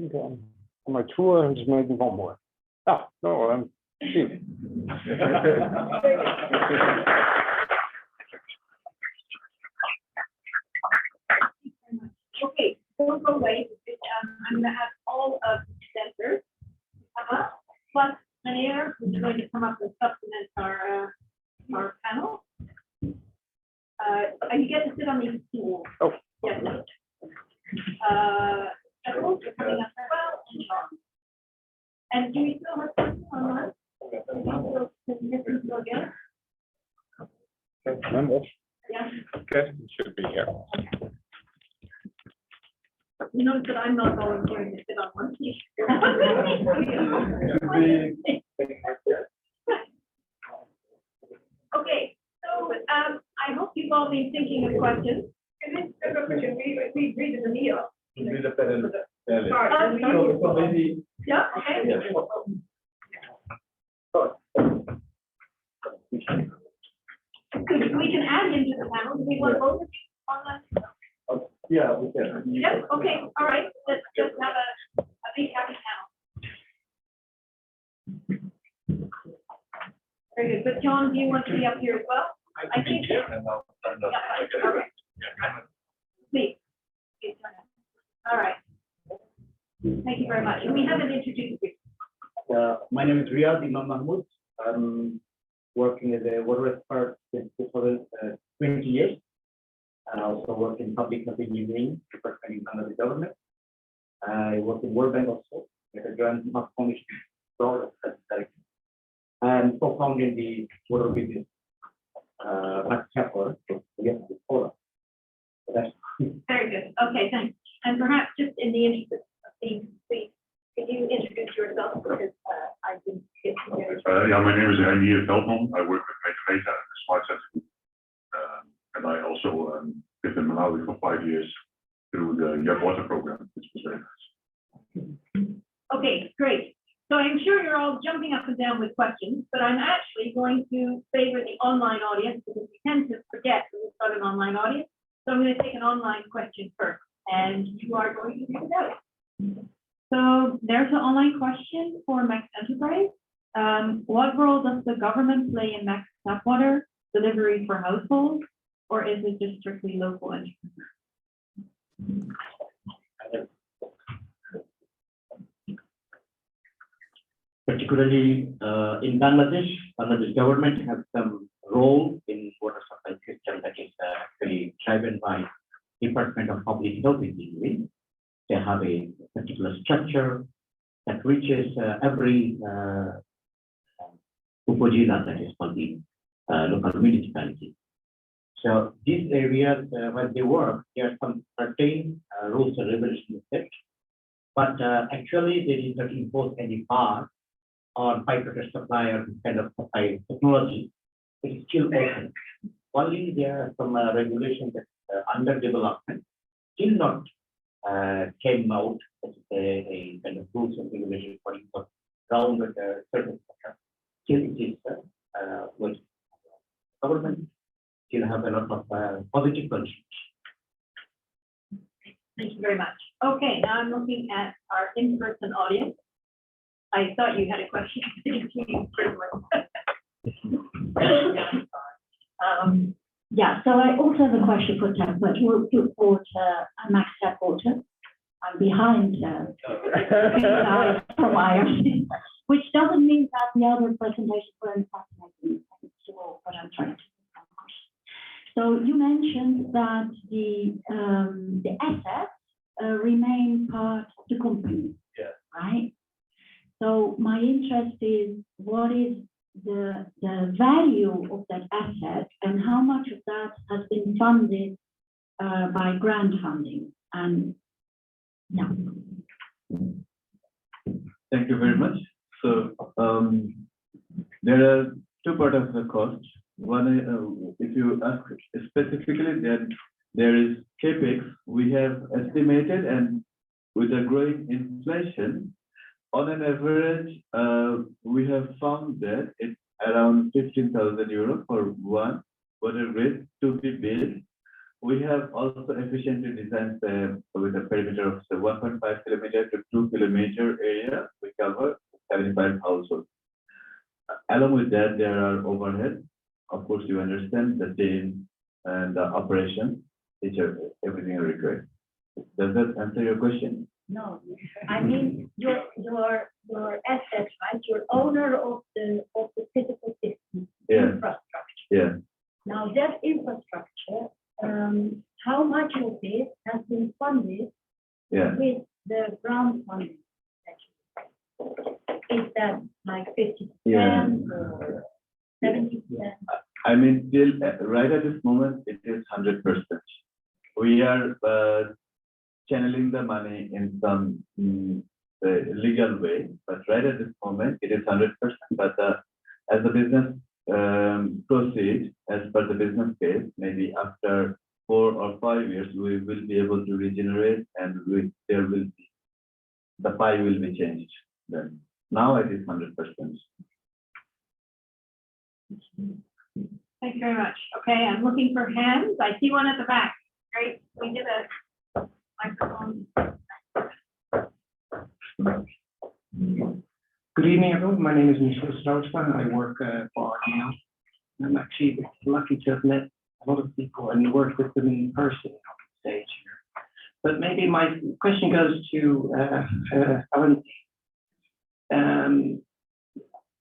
Okay. On my tour, I'm just making one more. Ah, no, I'm cheap. Okay, don't go away. I'm going to have all of the presenters come up, plus Manier, who's going to come up and supplement our panel. You get to sit on these stools. Oh. Yes. Saiful, you're coming up as well, and John. And do you still have something online? Yeah. Okay, it should be here. You notice that I'm not volunteering to sit on one seat. been thinking of questions. Can I have a question? We read it in here. Read the parallel. So maybe. Yeah, okay. We can add him to the panel. Do we want both of you on the? Yeah, we can. Yep, okay, all right. Let's just have a big happy panel. Very good. But John, do you want to be up here as well? I think. And I'll stand up. Yeah, all right. Please. Please turn it. All right. Thank you very much. And we haven't introduced you. My name is Riyad Imam Mahmood. I'm working as a water expert since 20 years. I also work in public health engineering department in Canada government. I work in World Bank also as a joint commission director. And co-founded the water business. Yes, Very good. Okay, thanks. And perhaps just in the interest of being complete, could you introduce yourself because I didn't get to hear. Yeah, my name is India Veldman. I work with Moderator and the Smart Center. And I also lived in Malawi for 5 years through the TapWater program, which was very nice. Okay, great. So I'm sure you're all jumping up and down with questions, but I'm actually going to favor the online audience because we tend to forget that we've got an online audience. So I'm going to take an online question first, and you are going to read it out. So there's an online question for Max Enterprise. What role does the government play in Max TapWater delivery for households, or is it just strictly local entrepreneurs? Particularly in Bangladesh government has some role in water supply system that is actually driven by Department of Public Health Engineering. They have a particular structure that reaches every upazila, that is called the local municipality. So these areas where they work, there are some certain rules and regulations set, but actually they did not impose any bar on pipeline supply or this kind of supply technology. It is still open. Only there are some regulations that under development, still not came out as a kind of rules and regulations for ground with a certain sector. Still it is with government still have a lot of positive conditions. Thank you very much. Okay, now I'm looking at our in-person audience. I thought you had a question. Yeah, so I also have a question for TapWater. We'll put water, Max TapWater. I'm behind from IRC, which doesn't mean that the other presentations weren't fascinating. It's still what I'm trying to accomplish. So you mentioned that the assets remain part of the company, right? So my interest is what is the value of that asset and how much of that has been funded by grant funding? And yeah. Thank you very much. So there are two parts of the cost. One, if you ask specifically, then there is capex. We have estimated, and with the growing inflation, on an average, we have found that it's around 15,000 euro for one water grid to be built. We have also efficiently designed with a perimeter of 1.5 kilometer to 2 kilometer area. We cover 75 households. Along with that, there are overheads. Of course, you understand the team and the operation, which are everything required. Does that answer your question? No, I mean your assets, right? You're owner of the physical system, infrastructure. Yeah. Now that infrastructure, how much of it has been funded with the grant funding? Is that like 50% or 70%? I mean, till right at this moment, it is 100%. We are channeling the money in some legal way, but right at this moment, it is 100%. But as the business proceed as per the business case. Maybe after 4 or 5 years, we will be able to regenerate, and there will be, the pie will be changed then. Now it is 100%. Thank you very much. Okay, I'm looking for hands. I see one at the back. Great. We get a microphone. Good evening, everyone. My name is Michel Stroutsma. I work for RDL. I'm actually lucky to have met a lot of people and worked with them in person on the stage here. But maybe my question goes to Valentin.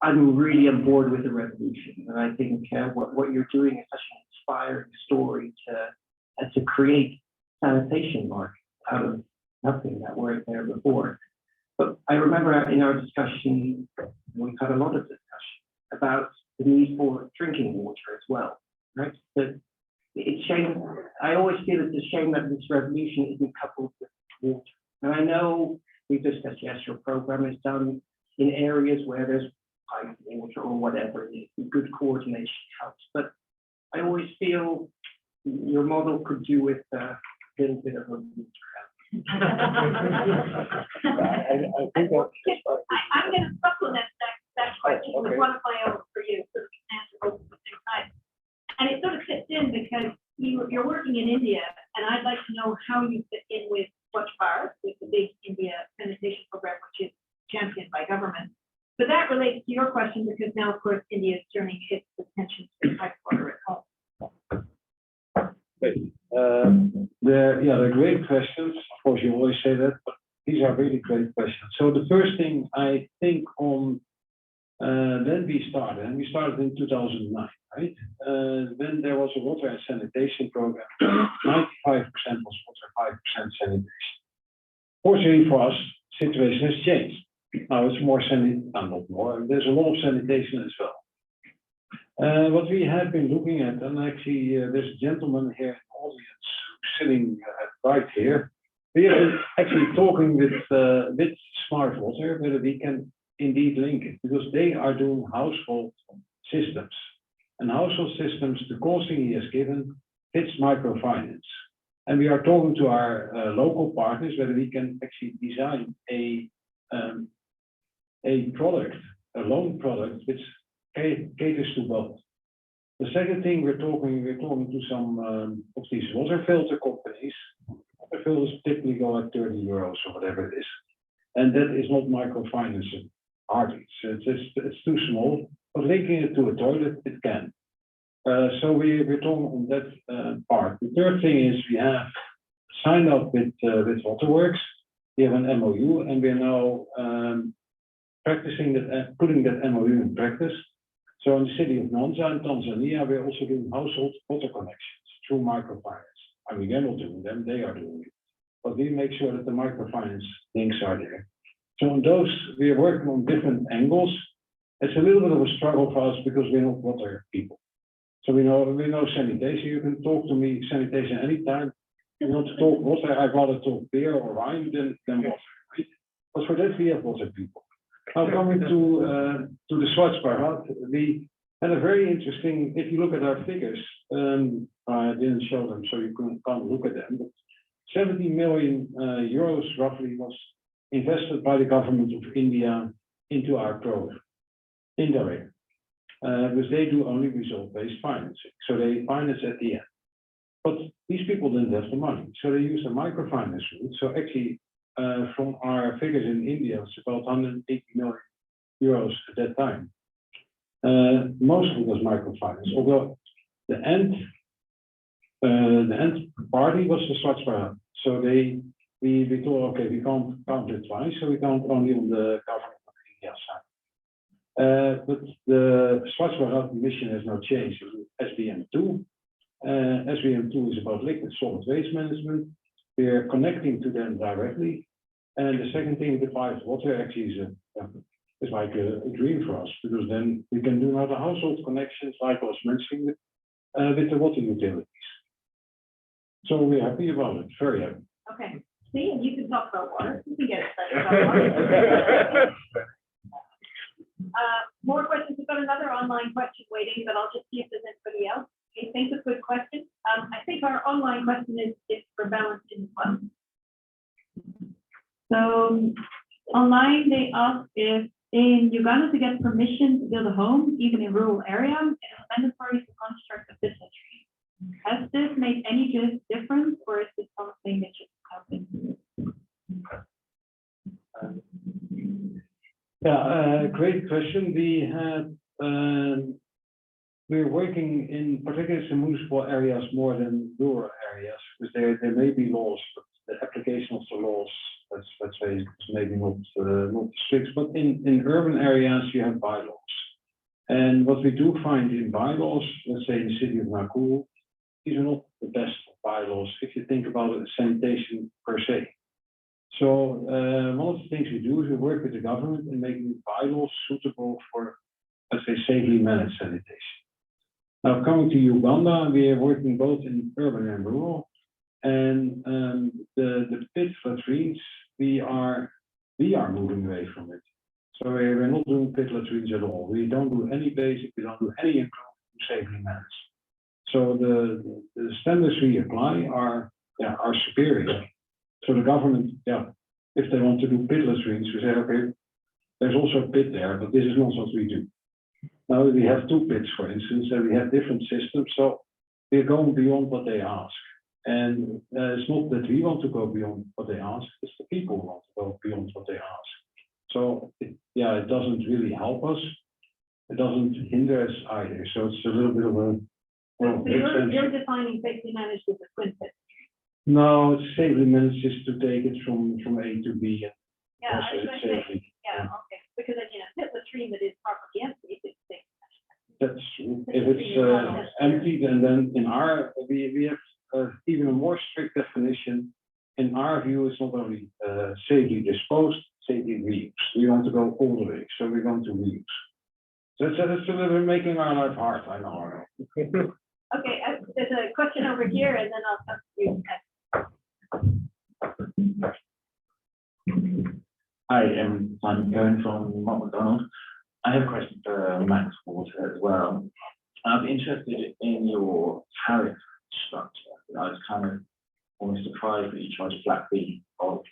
I'm really on board with the revolution, and I think what you're doing is such an inspiring story to create sanitation markets out of nothing that weren't there before. But I remember in our discussion, we've had a lot of discussion about the need for drinking water as well, right? That it's shame. I always feel it's a shame that this revolution isn't coupled with water. And I know we've discussed, yes, your program is done in areas where there's piped water or whatever. Good coordination helps, but I always feel your model could do with a little bit of a water help. I'm going to supplement that question with one of my own for you, so we can answer both at the same time. And it sort of fits in because you're working in India, and I'd like to know how you fit in with Swachh Bharat, with the big India sanitation program, which is championed by government. But that relates to your question because now, of course, India is turning its attention to TapWater at home. They're great questions. Of course, you always say that, but these are really great questions. So the first thing I think on when we started in 2009, right? When there was a water and sanitation program, 95% was water, 5% sanitation. Fortunately for us, situation has changed. Now it's more not more. There's a lot of sanitation as well. What we have been looking at, and actually there's a gentleman here in the audience sitting right here. We are actually talking with Smart Water whether we can indeed link it, because they are doing household systems. And household systems, the costing he has given fits microfinance. And we are talking to our local partners whether we can actually design a product, a loan product, which caters to both. The second thing we're talking to some of these water filter companies. Water filters typically go at 30 euros or whatever it is. And that is not microfinancing hardly. So it's too small, but linking it to a toilet, it can. So we're talking on that part. The third thing is we have signed up with Waterworks. We have an MOU, and we're now practicing that, putting that MOU in practice. So in the city of Nyanza in Tanzania, we're also doing household water connections through microfinance. I mean, we're not doing them, they are doing it. But we make sure that the microfinance links are there. So on those, we are working on different angles. It's a little bit of a struggle for us because we're not water people. So we know sanitation. You can talk to me sanitation anytime. You want to talk water, I'd rather talk beer or wine than water, right? But for that, we have water people. Now coming to the Swachh Bharat, we had a very interesting, if you look at our figures, I didn't show them, so you can't look at them, but 70 million euros roughly was invested by the government of India into our program, indirect, because they do only result-based financing. So they finance at the end. But these people didn't have the money, so they used a microfinance route. So actually, from our figures in India, it's about 180 million euros at that time. Most of it was microfinance, although the end party was the Swachh Bharat. So we thought, okay, we can't count it twice, so we count only on the government of India side. But the Swachh Bharat mission has now changed to SBM2. SBM2 is about liquid solid waste management. We are connecting to them directly. And the second thing, the private water actually is like a dream for us, because then we can do now the household connections, like I was mentioning, with the water utilities. So we're happy about it, very happy. Okay, see, and you can talk about water. You can get excited about water. More questions. We've got another online question waiting. question is for Valentin as well. So online, they ask if in Uganda to get permission to build a home, even in rural area, it is mandatory to construct a pitla tree. Has this made any difference, or is this something that should happen? Great question. We're working in particular in municipal areas more than rural areas, because there may be laws, but the application of the laws, let's say, is maybe not strict. But in urban areas, you have bylaws. And what we do find in bylaws, let's say in the city of Nakuru, these are not the best bylaws if you think about it, sanitation per se. So one of the things we do is we work with the government in making bylaws suitable for, let's say, safely managed sanitation. Now, coming to Uganda, we are working both in urban and rural, and the pit latrines, we are moving away from it. So we're not doing pit latrines at all. We don't do any basic, we don't do any improvement to safely manage. So the standards we apply are superior. So the government, if they want to do pit latrines, we say, okay, there's also a pit there, but this is not what we do. Now we have 2 pits, for instance, and we have different systems, so we're going beyond what they ask. And it's not that we want to go beyond what they ask, it's the people who want to go beyond what they ask. So it doesn't really help us. It doesn't hinder us either. So it's a little bit of a... So you're defining safely managed as a twin pit. No, it's safely managed is to take it from A to B. And yeah, also it's safely. Okay. Because a pit latrine that is properly empty, it's safe. That's true. If it's empty, then in our, we have even a more strict definition. In our view, it's not only safely disposed, safely reused. We want to go all the way, so we're going to reuse. So it's a little bit making our life hard, I know. Okay, there's a question over here, and then I'll come to you. Hi, I'm going from McDonald. I have a question for Max Water as well. I'm interested in your tariff structure. I was kind of almost surprised that you charge a flat fee of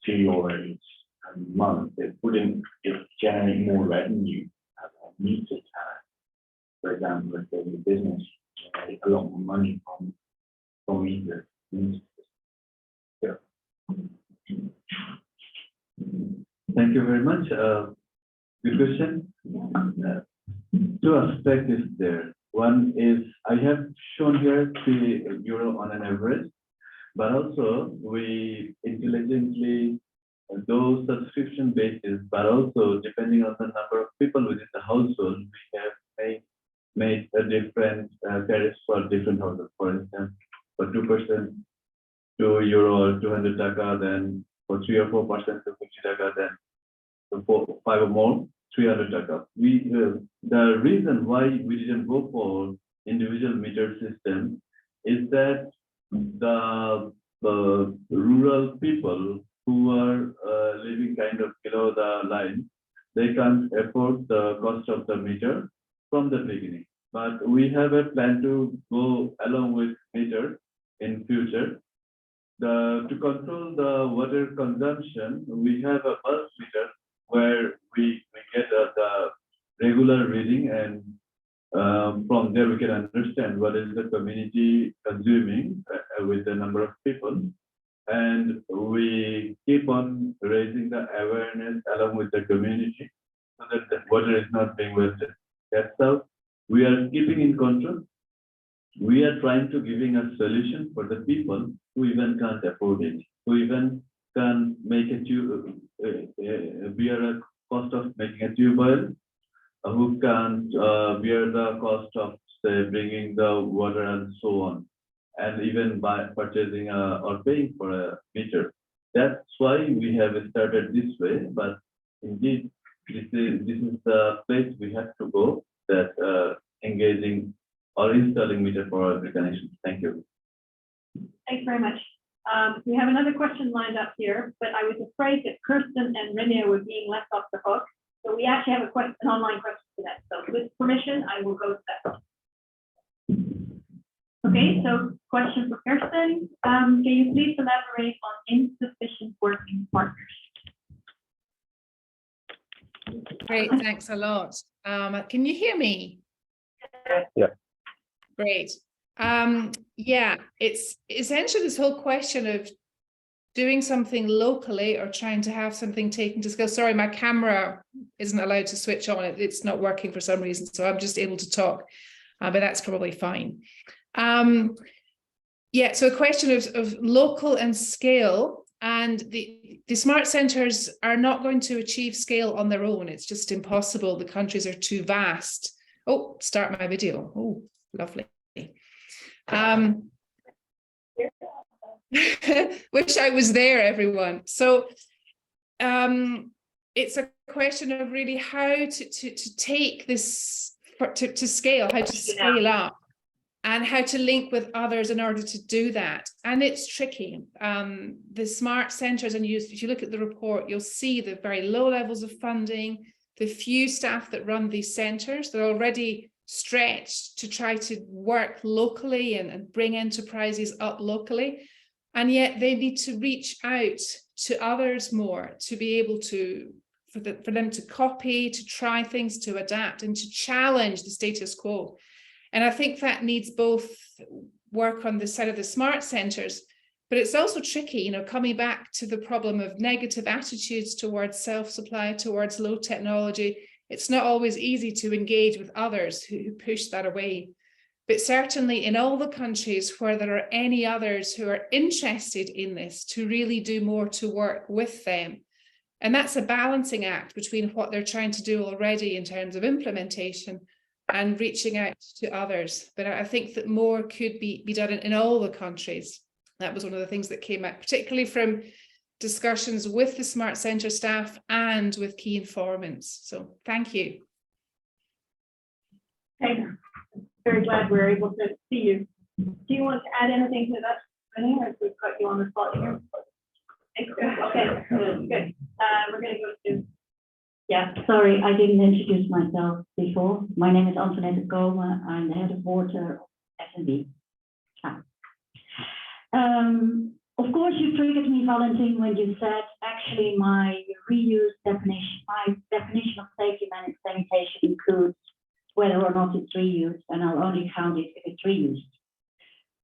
€2 a month. Wouldn't it generate more revenue as a meter tariff? For example, if there's a business generate a lot more money from meters. Yeah. Thank you very much. Good question. 2 aspects there. One is I have shown here €3 on an average, but also we intelligently do subscription basis, but also depending on the number of people within the household, we have made a different tariffs for different households. For instance, for 2%, €2 or 200 taka, then for 3 or 4%, 50 taka, then for 5 or more, 300 taka. The reason why we didn't go for individual meter system is that the rural people who are living kind of below the line, they can't afford the cost of the meter from the beginning. But we have a plan to go along with meter in future. To control the water consumption, we have a pulse meter where we get the regular reading, and from there we can understand what is the community consuming with the number of people. And we keep on raising the awareness along with the community so that the water is not being wasted. That's how we are keeping in control. We are trying to giving a solution for the people who even can't afford it, who even can make a tube, bear a cost of making a tube oil, who can't bear the cost of, say, bringing the water and so on, and even by purchasing or paying for a meter. That's why we have started this way, but indeed, this is the place we have to go, that engaging or installing meter for every connection. Thank you. Thanks very much. We have another question lined up here, but I was afraid that Kerstin and René were being left off the hook. So we actually have an online question for that. So with permission, I will go to that. Okay, so question for Kerstin. Can you please elaborate on insufficient working partners? Great, thanks a lot. Can you hear me? Yeah. Great. Yeah, it's essentially this whole question of doing something locally or trying to have something taken to scale. Sorry, my camera isn't allowed to switch on. It's not working for some reason, so I'm just able to talk, but that's probably fine. Yeah, so a question of local and scale, and the smart centres are not going to achieve scale on their own. It's just impossible. The countries are too vast. Oh, start my video. Oh, lovely. Wish I was there, everyone. So it's a question of really how to take this to scale, how to scale up, and how to link with others in order to do that. And it's tricky. The smart centres, and if you look at the report, you'll see the very low levels of funding, the few staff that run these centres. They're already stretched to try to work locally and bring enterprises up locally. And yet they need to reach out to others more to be able to, for them to copy, to try things, to adapt, and to challenge the status quo. And I think that needs both work on the side of the smart centres, but it's also tricky, coming back to the problem of negative attitudes towards self-supply, towards low technology. It's not always easy to engage with others who push that away. But certainly in all the countries where there are any others who are interested in this, to really do more to work with them. And that's a balancing act between what they're trying to do already in terms of implementation and reaching out to others. But I think that more could be done in all the countries. That was one of the things that came out, particularly from discussions with the Smart Centre staff and with key informants. So thank you. Okay. Very glad we're able to see you. Do you want to add anything to that, Renee, or we've got you on the spot here? Okay, good. We're going to go to... Yeah, sorry, I didn't introduce myself before. My name is Antoinette Goma. I'm the head of water of S&B. Of course, you triggered me, Valentin, when you said actually my reuse definition, my definition of safety managed sanitation includes whether or not it's reused, and I'll only count it if it's reused.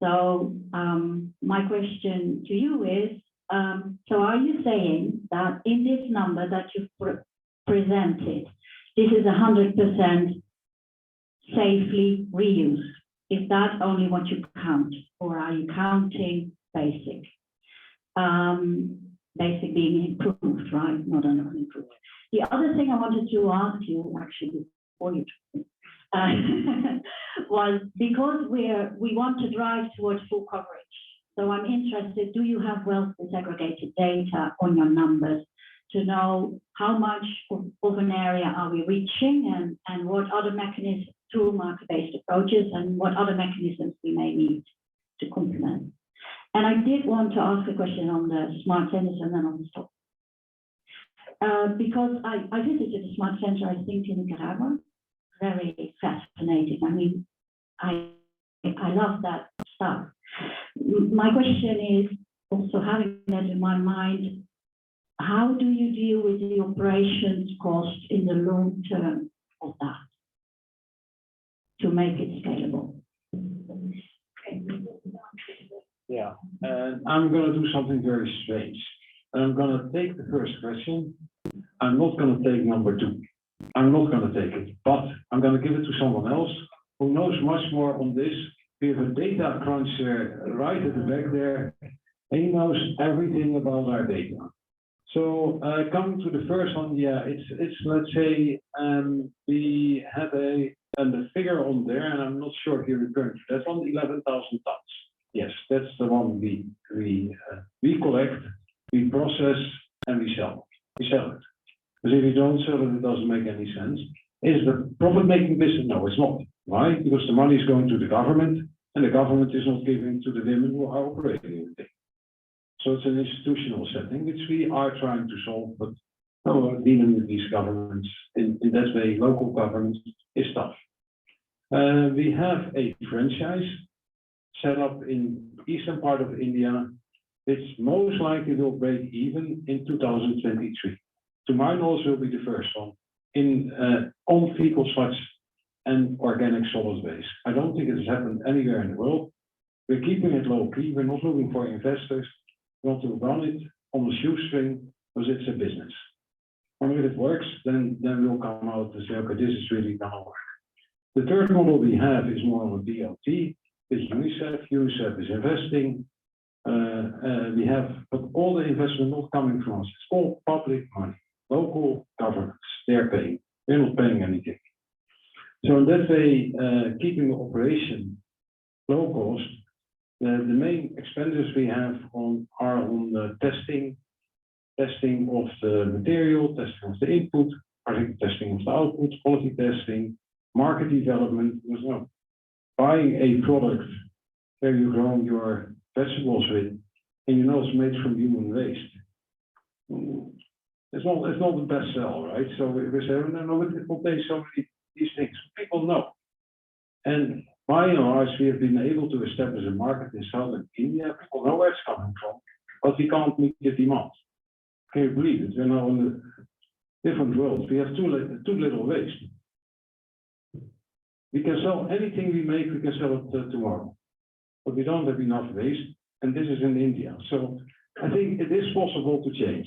So my question to you is, so are you saying that in this number that you've presented, this is 100% safely reused? Is that only what you count, or are you counting basic? Basic being improved, right? Not unimproved. The other thing I wanted to ask you, actually, before you was because we want to drive towards full coverage. So I'm interested, do you have well disaggregated data on your numbers to know how much of an area are we reaching, and what other mechanisms through market-based approaches, and what other mechanisms we may need to complement? And I did want to ask a question on the smart centers and then on the stop. Because I visited a smart center, I think, in Nicaragua. Very fascinating. I mean, I love that stuff. My question is, also having that in my mind, how do you deal with the operations cost in the long term of that to make it scalable? Yeah, and I'm going to do something very strange. I'm going to take the first question. I'm not going to take number 2. I'm not going to take it, but I'm going to give it to someone else who knows much more on this. We have a data cruncher right at the back there, and he knows everything about our data. So coming to the first one, yeah, it's let's say we had a figure on there, and I'm not sure if you're referring to that one, 11,000 tons. Yes, that's the one we collect, we process, and we sell. We sell it. Because if you don't sell it, it doesn't make any sense. Is the profit-making business? No, it's not. Why? Because the money is going to the government, and the government is not giving to the women who are operating everything. So it's an institutional setting, which we are trying to solve, but dealing with these governments in that way, local governments, is tough. We have a franchise set up in eastern part of India, it's most likely will break even in 2023. To my knowledge, will be the first one in on fecal sludge and organic solid waste. I don't think it has happened anywhere in the world. We're keeping it low key. We're not looking for investors. We want to run it on a shoestring because it's a business. And if it works, then we'll come out to say, okay, this is really gonna work. The third model we have is more on a BLT. It's UNICEF. UNICEF is investing. We have, but all the investment not coming from us. It's all public money, local governments. They're paying. We're not paying anything. So in that way, keeping the operation low cost. The main expenditures we have are on the testing of the material, testing of the input, testing of the output, quality testing, market development. Buying a product where you grow your vegetables with, and you know it's made from human waste. It's not the best sell, right? So we say, no, it contains so many these things. People know. And by and large, we have been able to establish a market in southern India. People know where it's coming from, but we can't meet the demand. Can you believe it? We're now in a different world. We have too little waste. We can sell anything we make, we can sell it tomorrow. But we don't have enough waste, and this is in India. So I think it is possible to change.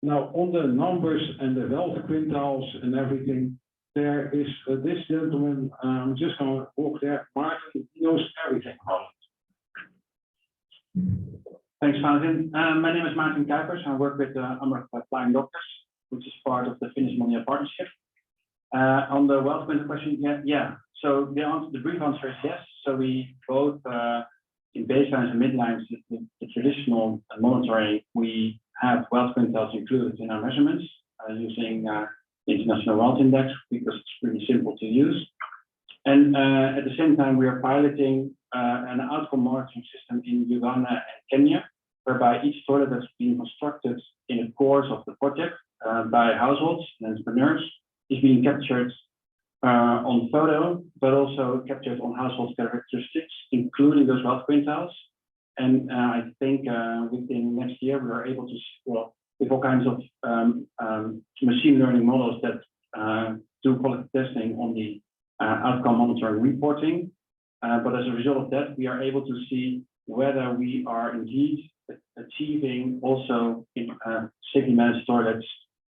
Now, on the numbers and the wealth quintals and everything, there is this gentleman, I'm just going to walk there. Martin knows everything about it. Thanks, Valentin. My name is Martin Kuipers. I work with Amber Flying Doctors, which is part of the Finnish Mondial partnership. On the wealth quintal question, yeah. So the brief answer is yes. So we both in baselines and midlines, the traditional monitoring, we have wealth quintals included in our measurements using International Wealth Index because it's pretty simple to use. And at the same time, we are piloting an outcome monitoring system in Uganda and Kenya, whereby each toilet that's being constructed in the course of the project by households and entrepreneurs is being captured on photo, but also captured on household characteristics, including those wealth quintals. And I think within next year, we are able to, with all kinds of machine learning models that do quality testing on the outcome monitoring reporting. But as a result of that, we are able to see whether we are indeed achieving also in safely managed toilets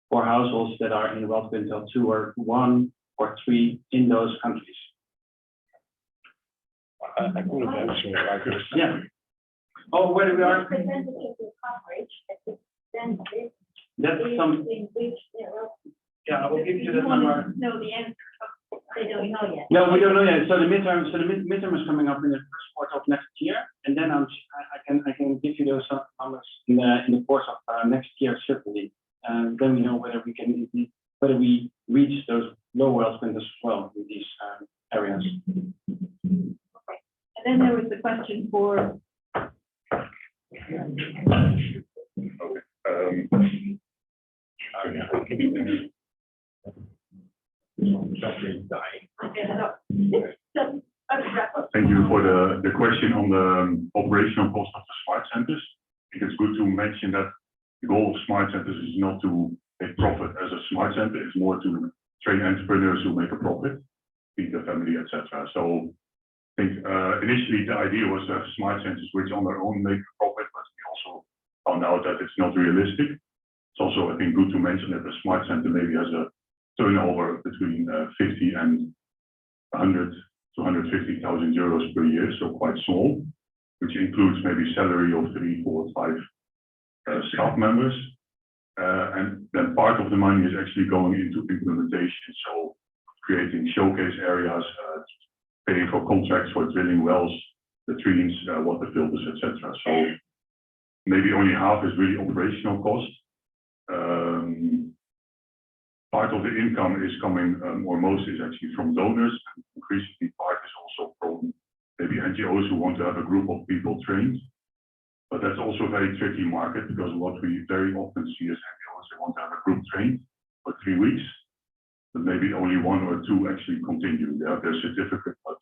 for households that are in wealth quintile 2 or 1 or 3 in those countries. I couldn't answer it like this. Yeah. Oh, where we are? Percentage of the coverage, That's some. Yeah, I will give you that number. No, the answer. They don't know yet. No, we don't know yet. So the midterm is coming up in the first quarter of next year, and then I can give you those numbers in the course of next year certainly. Then we know whether we reach those low wealth quintals as well in these areas. And then there was the question for. Thank you for the question on the operational cost of the smart centers. I think it's good to mention that the goal of smart centers is not to make profit as a smart center, it's more to train entrepreneurs who make a profit, feed their family, etc. So I think initially the idea was to have smart centers which on their own make a profit, but we also found out that it's not realistic. It's also, I think, good to mention that the smart center maybe has a turnover between 50 and 100 to 150,000 euros per year, so quite small, which includes maybe salary of 3, 4, 5 staff members. And then part of the money is actually going into implementation, so creating showcase areas, paying for contracts for drilling wells, latrines, water filters, etc. So maybe only half is really operational cost. Part of the income is coming, or most is actually from donors. And increasingly, part is also from maybe NGOs who want to have a group of people trained. But that's also a very tricky market because what we very often see is NGOs who want to have a group trained for 3 weeks, but maybe only 1 or 2 actually continue. They have their certificate, but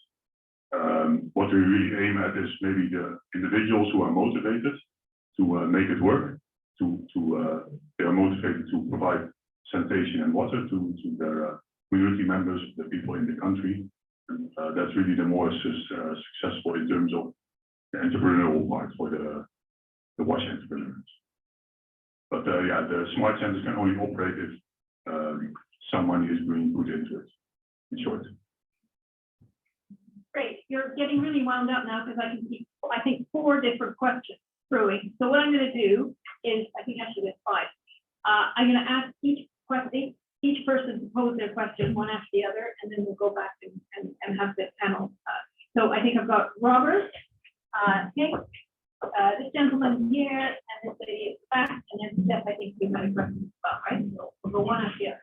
What we really aim at is maybe the individuals who are motivated to make it work, they are motivated to provide sanitation and water to their community members, the people in the country. And that's really the more successful in terms of the entrepreneurial part for the wash entrepreneurs. But yeah, the smart centers can only operate if some money is being put into it, in short. Great, you're getting really wound up now because I can see, I think, 4 different questions brewing. So what I'm going to do is, I think actually there's 5. I'm going to ask each person to pose their question one after the other, and then we'll go back and have the panel. So I think I've got Robert, Nick, this gentleman here, and this lady at the back, and then Steph, I think we've had a question as well, right? So we'll go one after the other.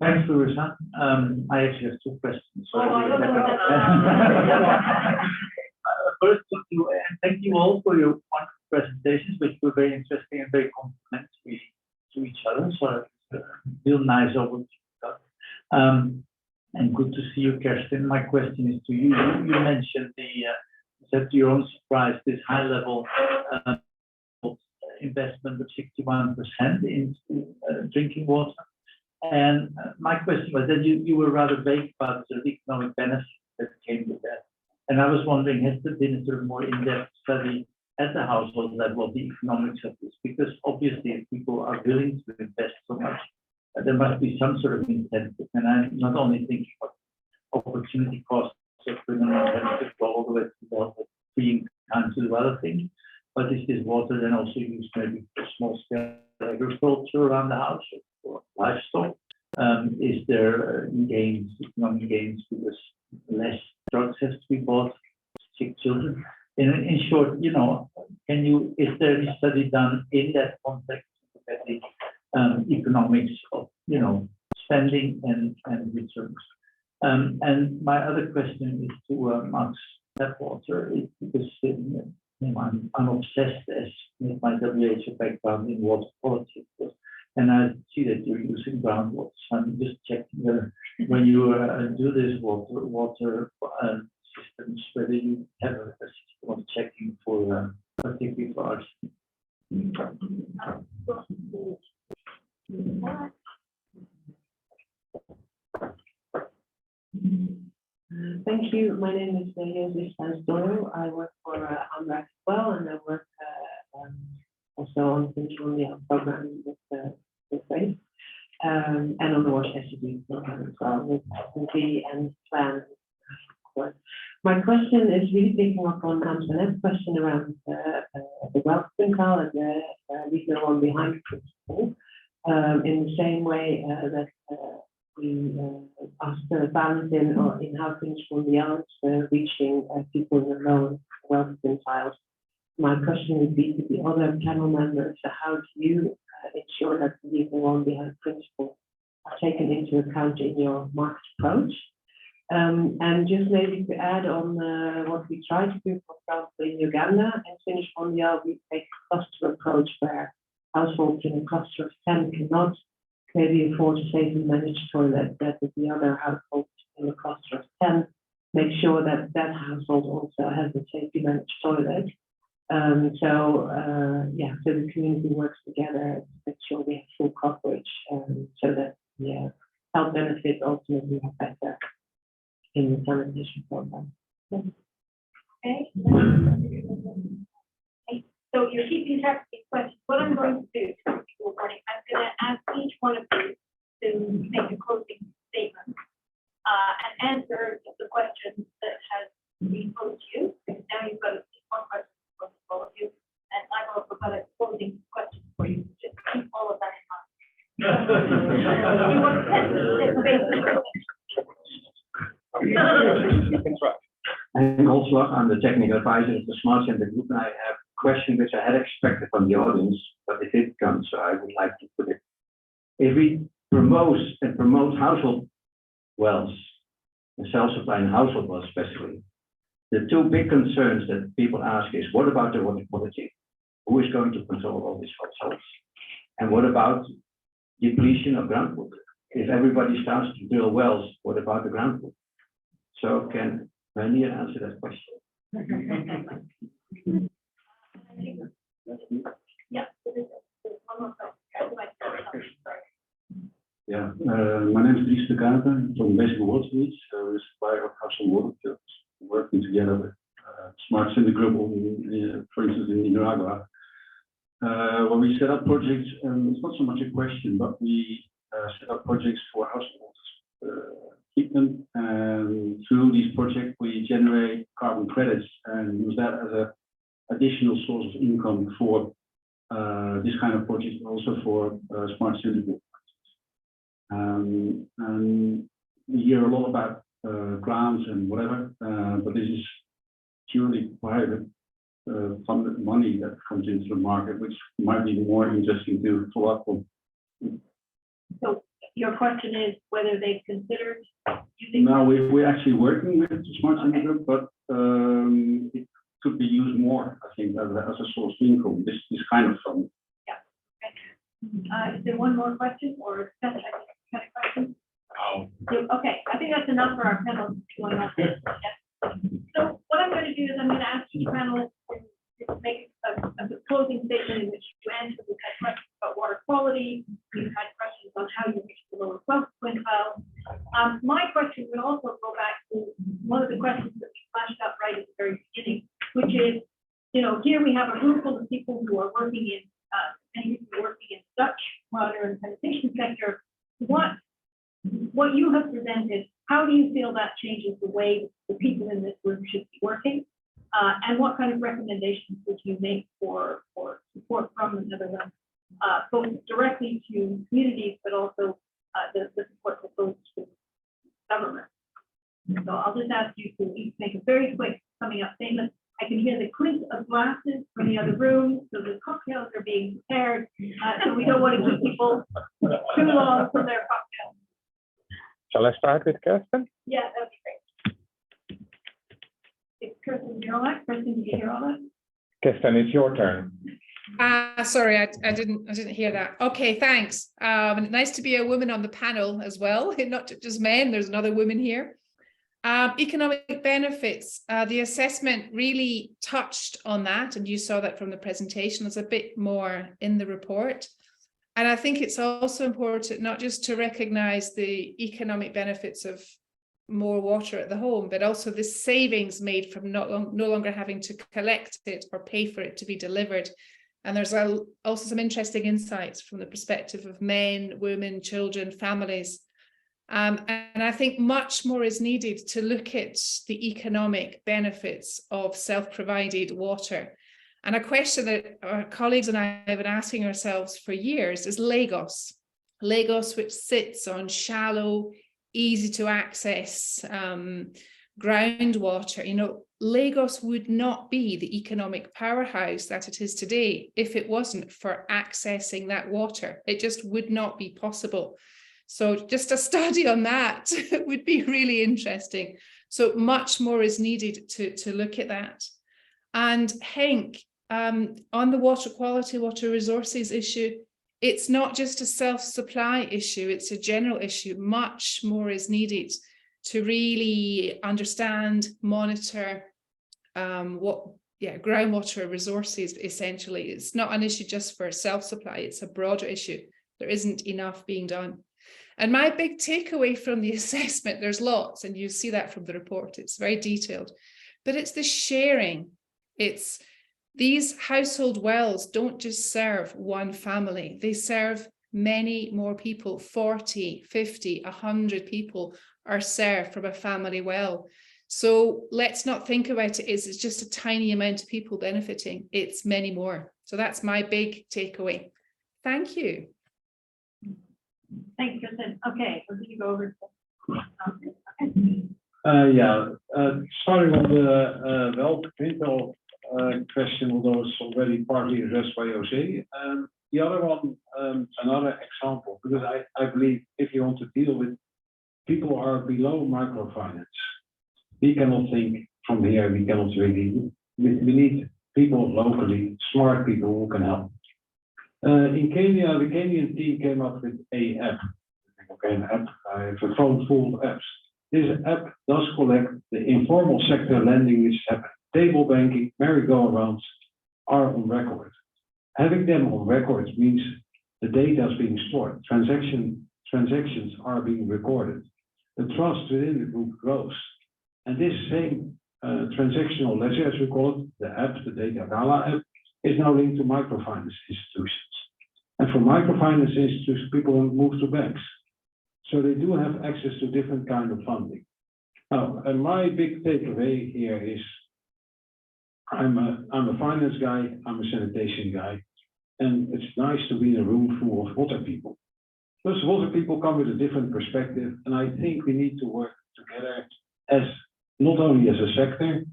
Thanks, Clarissa. I actually have 2 questions. So first, thank you all for your wonderful presentations, which were very interesting and very complimentary to each other. So real nice overview. And good to see you, Kerstin. My question is to you. You mentioned that to your own surprise, this high level investment of 61% into drinking water. And my question was that you were rather vague about the economic benefits that came with that. And I was wondering, has there been a sort of more in-depth study at the household level of the economics of this? Because obviously, if people are willing to invest so much, there must be some sort of incentive. And I'm not only thinking of opportunity costs of bringing benefit all the way to freeing time to do other things, but is this water then also used maybe for small scale agriculture around the house or livestock? Is there economic gains because less drugs has to be bought for sick children? In short, you know, is there any study done in that context at the economics of, you know, spending and returns? And my other question is to Max TapWater, because I'm obsessed with my WHO background in water quality, and I see that you're using groundwater. So I'm just checking whether when you do this water systems, whether you have a system of checking for particularly for arsenic. Thank you. My name is Josie Doyle. I work for AMRA as well, and I work also on the Mondial program with Faith, and on the Wash SUV program as well with SNP and Plan. My question is really picking up on Amsterdam's question around the wealth quintile and the leave no one behind principle, in the same way that we asked Valentin in how things Mondial reaching people in the lower wealth quintiles. My question would be to the other panel members: how do you ensure that the leave no one behind principle are taken into account in your market approach? And just maybe to add on what we try to do, for example, in Uganda and Finnish Mondial, we take a cluster approach where households in a cluster of 10 cannot maybe afford a safely managed toilet, that the other households in a cluster of 10 make sure that that household also has a safely managed toilet. So the community works together to make sure we have full coverage, so that the health benefits ultimately are better in the sanitation program. Okay. So you're keeping track of these questions. What I'm going to do, I'm going to ask each one of you to make a closing statement and answer the questions that has been posed to you. Now you've got one question for all of you, and I've also got a closing question for you. Just keep all of that in mind. I'm also the technical advisor of the Smart Center Group, and I have a question which I had expected from the audience, but it didn't come, so I would like to put it. If we promote household wells, and self-supply in household wells especially, the 2 big concerns that people ask is, what about the water quality? Who is going to control all these households? And what about depletion of groundwater? If everybody starts to drill wells, what about the groundwater? So can I need to answer that question. Yeah. Yeah, my name is Dries de Kater from Basic Water Needs, a supplier of household water filters, working together with Smart City Group, for instance, in Nicaragua. When we set up projects, it's not so much a question, but we set up projects for household treatment, and through these projects we generate carbon credits and use that as an additional source of income for this kind of projects, and also for Smart City Group. And we hear a lot about grants and whatever, but this is purely private funded money that comes into the market, which might be more interesting to follow up on. So your question is whether they've considered using. Now we're actually working with the Smart City Group, but it could be used more, I think, as a source of income. This kind of fund. Is there one more question or kind of question? Okay, I think that's enough for our panelists going on. So what I'm going to do is I'm going to ask the panelists to make a closing statement in which you answer. We've had questions about water quality. We've had questions on how you reach the lower quintile. My question would also go back to one of the questions that we flashed up right at the very beginning, which is, you know, here we have a room full of people who are working in Dutch water and sanitation sector. What you have presented, how do you feel that changes the way the people in this room should be working? And what kind of recommendations would you make for support from the Netherlands, both directly to communities, but also the support that goes to government? So I'll just ask you to each make a very quick coming up statement. I can hear the clink of glasses from the other room, so the cocktails are being prepared. So we don't want to keep people too long from their cocktails. Shall I start with Kerstin? Yeah, that'd be great. It's Kerstin, you're all right? Kerstin, did you hear all that? Kerstin, it's your turn. Sorry, I didn't hear that. Okay, thanks. Nice to be a woman on the panel as well, not just men. There's another woman here. Economic benefits. The assessment really touched on that, and you saw that from the presentation. There's a bit more in the report. And I think it's also important not just to recognize the economic benefits of more water at the home, but also the savings made from no longer having to collect it or pay for it to be delivered. And there's also some interesting insights from the perspective of men, women, children, families. And I think much more is needed to look at the economic benefits of self-provided water. And a question that our colleagues and I have been asking ourselves for years is Lagos. Lagos, which sits on shallow, easy to access groundwater. You know, Lagos would not be the economic powerhouse that it is today if it wasn't for accessing that water. It just would not be possible. So just a study on that would be really interesting. So much more is needed to look at that. And Henk, on the water quality, water resources issue, it's not just a self-supply issue, it's a general issue. Much more is needed to really understand, monitor groundwater resources, essentially. It's not an issue just for self-supply, it's a broader issue. There isn't enough being done. And my big takeaway from the assessment, there's lots, and you see that from the report, it's very detailed, but it's the sharing. It's these household wells don't just serve one family, they serve many more people. 40, 50, 100 people are served from a family well. So let's not think about it as it's just a tiny amount of people benefiting, it's many more. So that's my big takeaway. Thank you. Thanks, Kerstin. Okay, we're going to go over Starting on the well question, although it's already partly addressed by Jose. The other one, another example, because I believe if you want to deal with people who are below microfinance, we cannot think from here, we cannot really, we need people locally, smart people who can help. In Kenya, the Kenyan team came up with an app. Okay, an app. I have a phone full of apps. this app does collect the informal sector lending which is happening. Table banking, merry-go-rounds are on record. Having them on record means the data is being stored. Transactions are being recorded. The trust within the group grows. And this same transactional ledger, as we call it, the app, the Data Gala app, is now linked to microfinance institutions. And for microfinance institutions, people move to banks. So they do have access to different kind of funding. Now, and my big takeaway here is I'm a finance guy, I'm a sanitation guy, and it's nice to be in a room full of water people. Those water people come with a different perspective, and I think we need to work together as not only as a sector.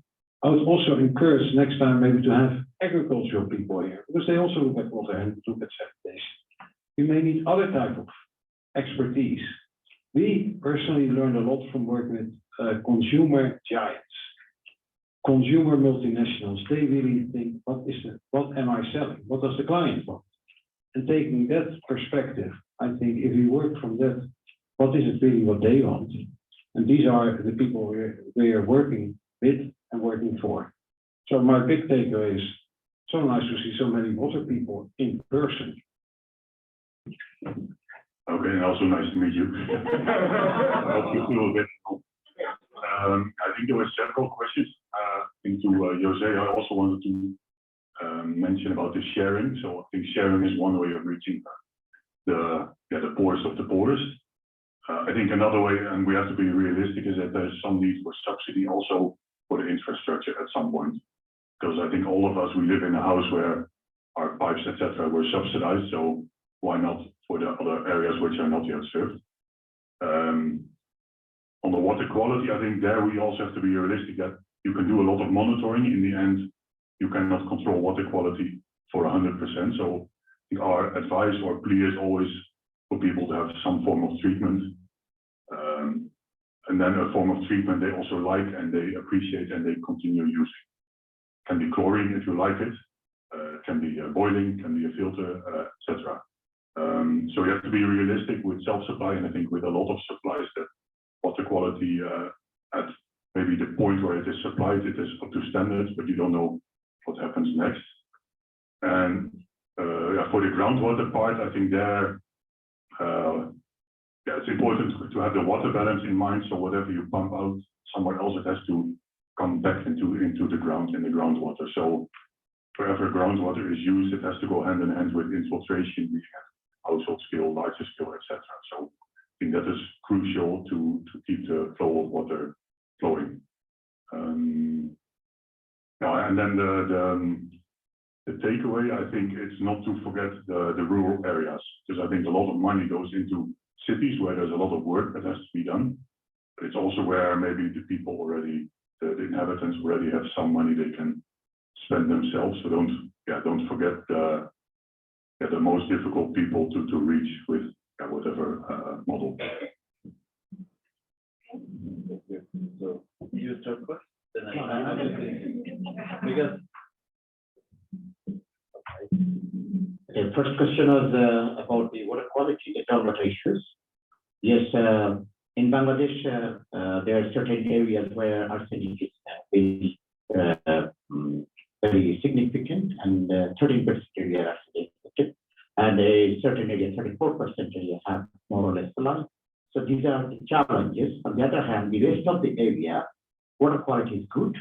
I would also encourage next time maybe to have agricultural people here, because they also look at water and look at sanitation. You may need other type of expertise. We personally learned a lot from working with consumer giants. Consumer multinationals, they really think, what am I selling? What does the client want? And taking that perspective, I think if we work from that, what is it really what they want? And these are the people we are working with and working for. So my big takeaway is so nice to see so many water people in person. Okay, and also nice to meet you. I hope you feel a bit. I think there were several questions. Into Jose, I also wanted to mention about the sharing. So I think sharing is one way of reaching the poorest of the poorest. I think another way, and we have to be realistic, is that there's some need for subsidy also for the infrastructure at some point. Because I think all of us, we live in a house where our pipes, etc., were subsidized. So why not for the other areas which are not yet served? On the water quality, I think there we also have to be realistic that you can do a lot of monitoring. In the end, you cannot control water quality for 100%. So I think our advice or plea is always for people to have some form of treatment. And then a form of treatment they also like and they appreciate and they continue using. Can be chlorine if you like it, can be boiling, can be a filter, etc. So you have to be realistic with self-supply, and I think with a lot of supplies that water quality at maybe the point where it is supplied, it is up to standards, but you don't know what happens next. And for the groundwater part, I think there, it's important to have the water balance in mind. So whatever you pump out somewhere else, it has to come back into the ground in the groundwater. So wherever groundwater is used, it has to go hand in hand with infiltration, household scale, larger scale, etc. So I think that is crucial to keep the flow of water flowing. And then the takeaway, I think it's not to forget the rural areas, because I think a lot of money goes into cities where there's a lot of work that has to be done. But it's also where maybe the people already, the inhabitants already have some money they can spend themselves. So don't forget the most difficult people to reach with whatever model. So you start first, then I because the first question was about the water quality, the groundwater issues. Yes, in Bangladesh, there are certain areas where arsenic is very significant, and 13% area are arsenic, and a certain area, 34% area, have more or less saline. So these are the challenges. On the other hand, the rest of the area, water quality is good.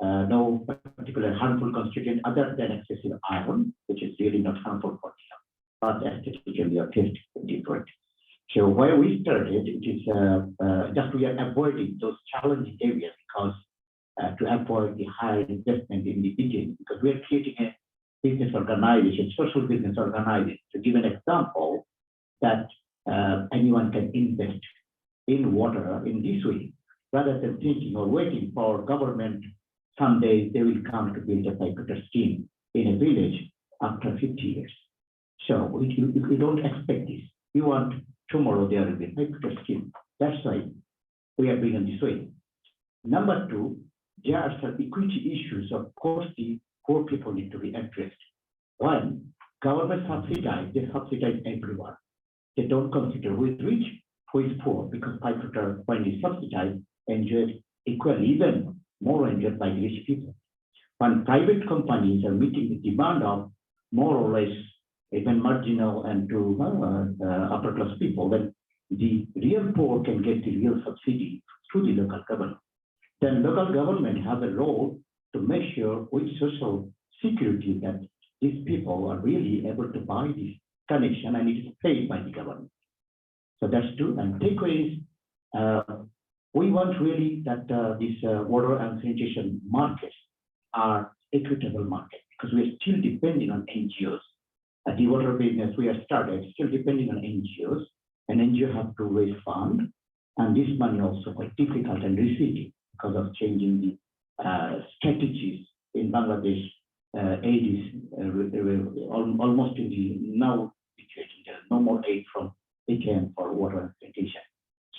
No particular harmful constituent other than excessive iron, which is really not harmful for the health, but aesthetically or tasting different. So where we started, it is just we are avoiding those challenging areas because to avoid the higher investment in the beginning, because we are creating a business organization, social business organization. To give an example, that anyone can invest in water in this way, rather than thinking or waiting for government. Someday they will come to build a TapWater scheme in a village after 50 years. So we don't expect this. We want tomorrow there will be a TapWater scheme. That's why we are doing it this way. Number two, there are some equity issues. Of course, the poor people need to be addressed. One, government subsidize, they subsidize everyone. They don't consider who is rich who is poor, because TapWater, when it is subsidized, enjoys equally, even more enjoyed by the rich people. When private companies are meeting the demand of more or less even marginal and to upper class people, then the real poor can get the real subsidy through the local government. Then local government have a role to make sure with social security that these people are really able to buy this connection and it is paid by the government. So that's true. And takeaways, we want really that this water and sanitation markets are equitable market, because we are still depending on NGOs. At the water business we have started, still depending on NGOs, and NGOs have to raise funds, and this money also quite difficult and risky because of changing the strategies in Bangladesh. Aid is almost in the now situation. There is no more aid from AKM for water and sanitation.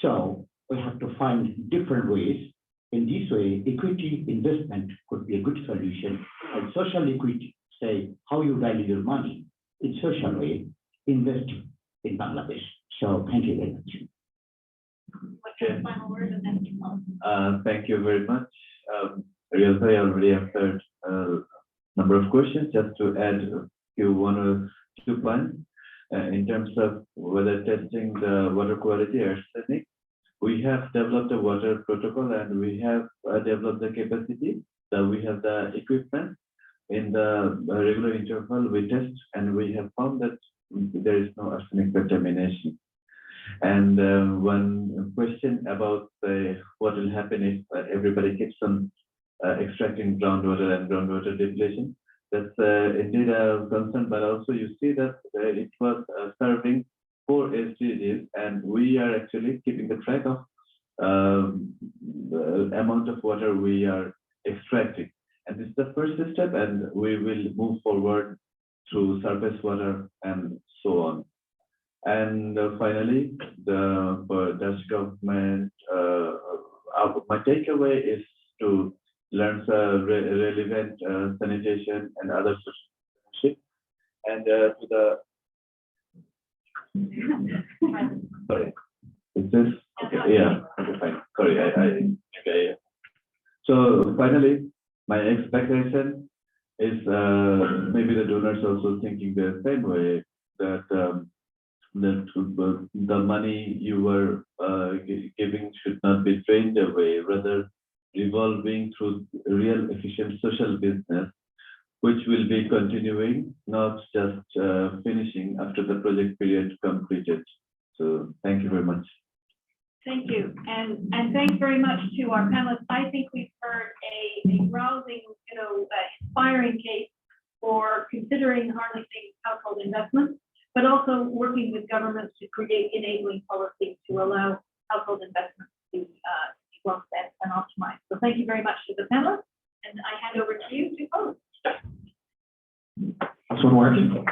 So we have to find different ways. In this way, equity investment could be a good solution, and social equity, say how you value your money in social way, invest in Bangladesh. So thank you very much. What's your final word and then you Thank you very much. Realty already answered a number of questions. Just to add a few, 1 or 2 points in terms of weather testing the water quality arsenic. We have developed a water protocol and we have developed the capacity. So we have the equipment in the regular interval. We test and we have found that there is no arsenic contamination. And one question about what will happen if everybody keeps on extracting groundwater and groundwater depletion. That's indeed a concern, but also you see that it was serving 4 SDGs, and we are actually keeping the track of the amount of water we are extracting. And this is the first step, and we will move forward through surface water and so on. And finally, for Dutch government, my takeaway is to learn relevant sanitation and other social. And to the sorry, is this okay? Yeah, okay, fine. Sorry, okay. So finally, my expectation is maybe the donors also thinking the same way, that the money you were giving should not be drained away, rather revolving through real efficient social business, which will be continuing, not just finishing after the project period completed. So thank you very much. Thank you, and thanks very much to our panelists. I think we've heard a rousing, inspiring case for considering harnessing household investments, but also working with governments to create enabling policies to allow household investments to be well spent and optimized. So thank you very much to the panelists, and I hand over to you to close. That's one working.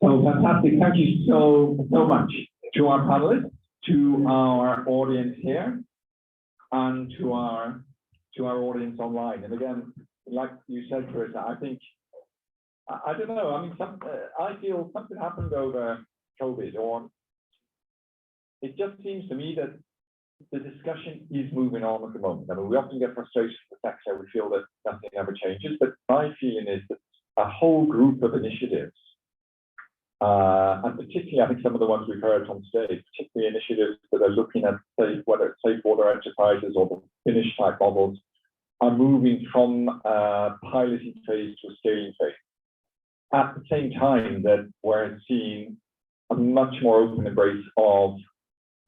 So fantastic. Thank you so much to our panelists, to our audience here, and to our audience online. And again, like you said, Clarissa, I think, I don't know, I mean, I feel something happened over COVID, or it just seems to me that the discussion is moving on at the moment. I mean, we often get frustrated with the sector, we feel that nothing ever changes, but my feeling is that a whole group of initiatives, and particularly I think some of the ones we've heard from today, particularly initiatives that are looking at, say, whether it's safe water enterprises or the Finnish type models, are moving from piloting phase to a scaling phase. At the same time that we're seeing a much more open embrace of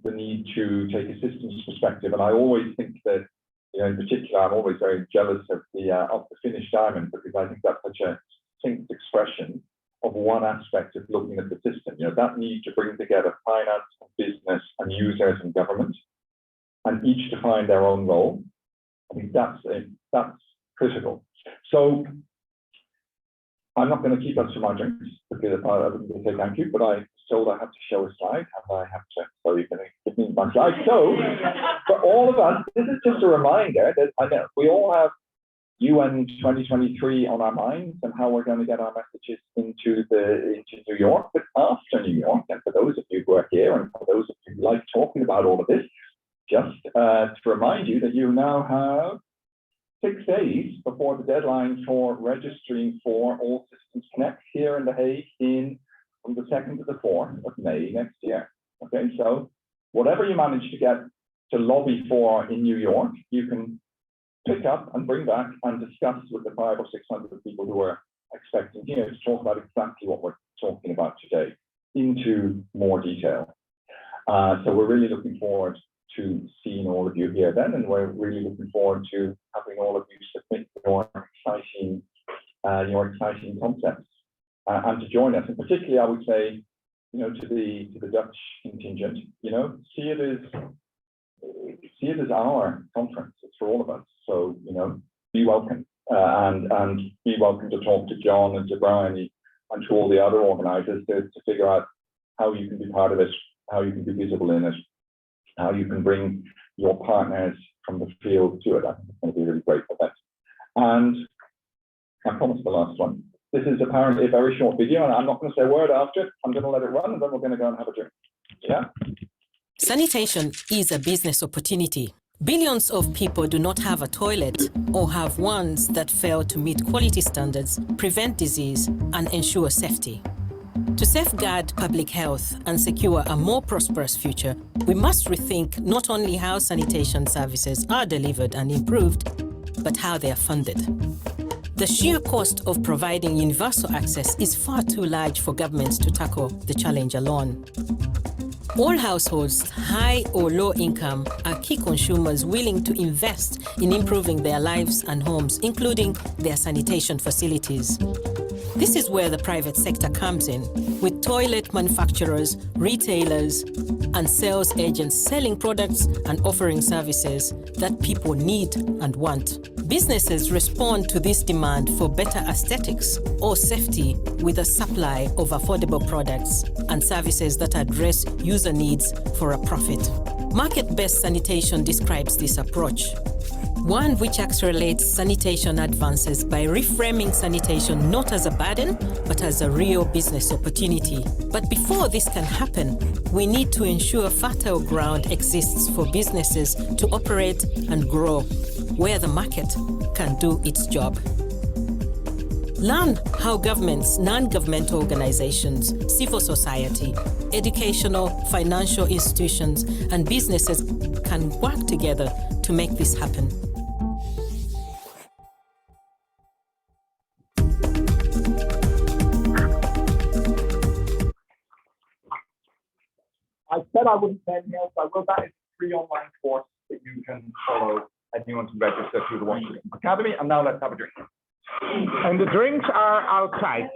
the need to take a systems perspective. And I always think that, in particular, I'm always very jealous of the Finnish diamond, because I think that's such a distinct expression of one aspect of looking at the system. That need to bring together finance, and business, and users and government, and each define their own role. I think that's critical. So I'm not going to keep us to my drinks, because I wouldn't say thank you, but I was told I have to show a slide, and I have to, so you're going to give me my slide. So for all of us, this is just a reminder that I know we all have UN 2023 on our minds and how we're going to get our messages into New York, but after New York, and for those of you who are here and for those of you who like talking about all of this, just to remind you that you now have 6 days before the deadline for registering for All Systems Connect here in The Hague from the 2nd to the 4th of May next year. Okay, so whatever you manage to get to lobby for in New York, you can pick up and bring back and discuss with the 500 or 600 people who are expecting here to talk about exactly what we're talking about today into more detail. So we're really looking forward to seeing all of you here then, and we're really looking forward to having all of you submit your exciting concepts and to join us. And particularly, I would say, to the Dutch contingent, see it as our conference. It's for all of us. So, be welcome and be welcome to talk to John and to Brian and to all the other organizers to figure out how you can be part of it, how you can be visible in it, how you can bring your partners from the field to it. I think it's going to be really great for that. And I promise the last one. This is apparently a very short video, and I'm not going to say a word after it. I'm going to let it run, and then we're going to go and have a drink. Yeah? Sanitation is a business opportunity. Billions of people do not have a toilet or have ones that fail to meet quality standards, prevent disease, and ensure safety. To safeguard public health and secure a more prosperous future, we must rethink not only how sanitation services are delivered and improved, but how they are funded. The sheer cost of providing universal access is far too large for governments to tackle the challenge alone. All households, high or low income, are key consumers willing to invest in improving their lives and homes, including their sanitation facilities. This is where the private sector comes in, with toilet manufacturers, retailers, and sales agents selling products and offering services that people need and want. Businesses respond to this demand for better aesthetics or safety with a supply of affordable products and services that address user needs for a profit. Market-based sanitation describes this approach, one which accelerates sanitation advances by reframing sanitation not as a burden, but as a real business opportunity. But before this can happen, we need to ensure fertile ground exists for businesses to operate and grow, where the market can do its job. Learn how governments, non-governmental organizations, civil society, educational, financial institutions, and businesses can work together to make this happen. I said I wouldn't send here, so I will. That is a free online course that you can follow and you want to register through the Washington Academy. And now let's have a drink. And the drinks are outside.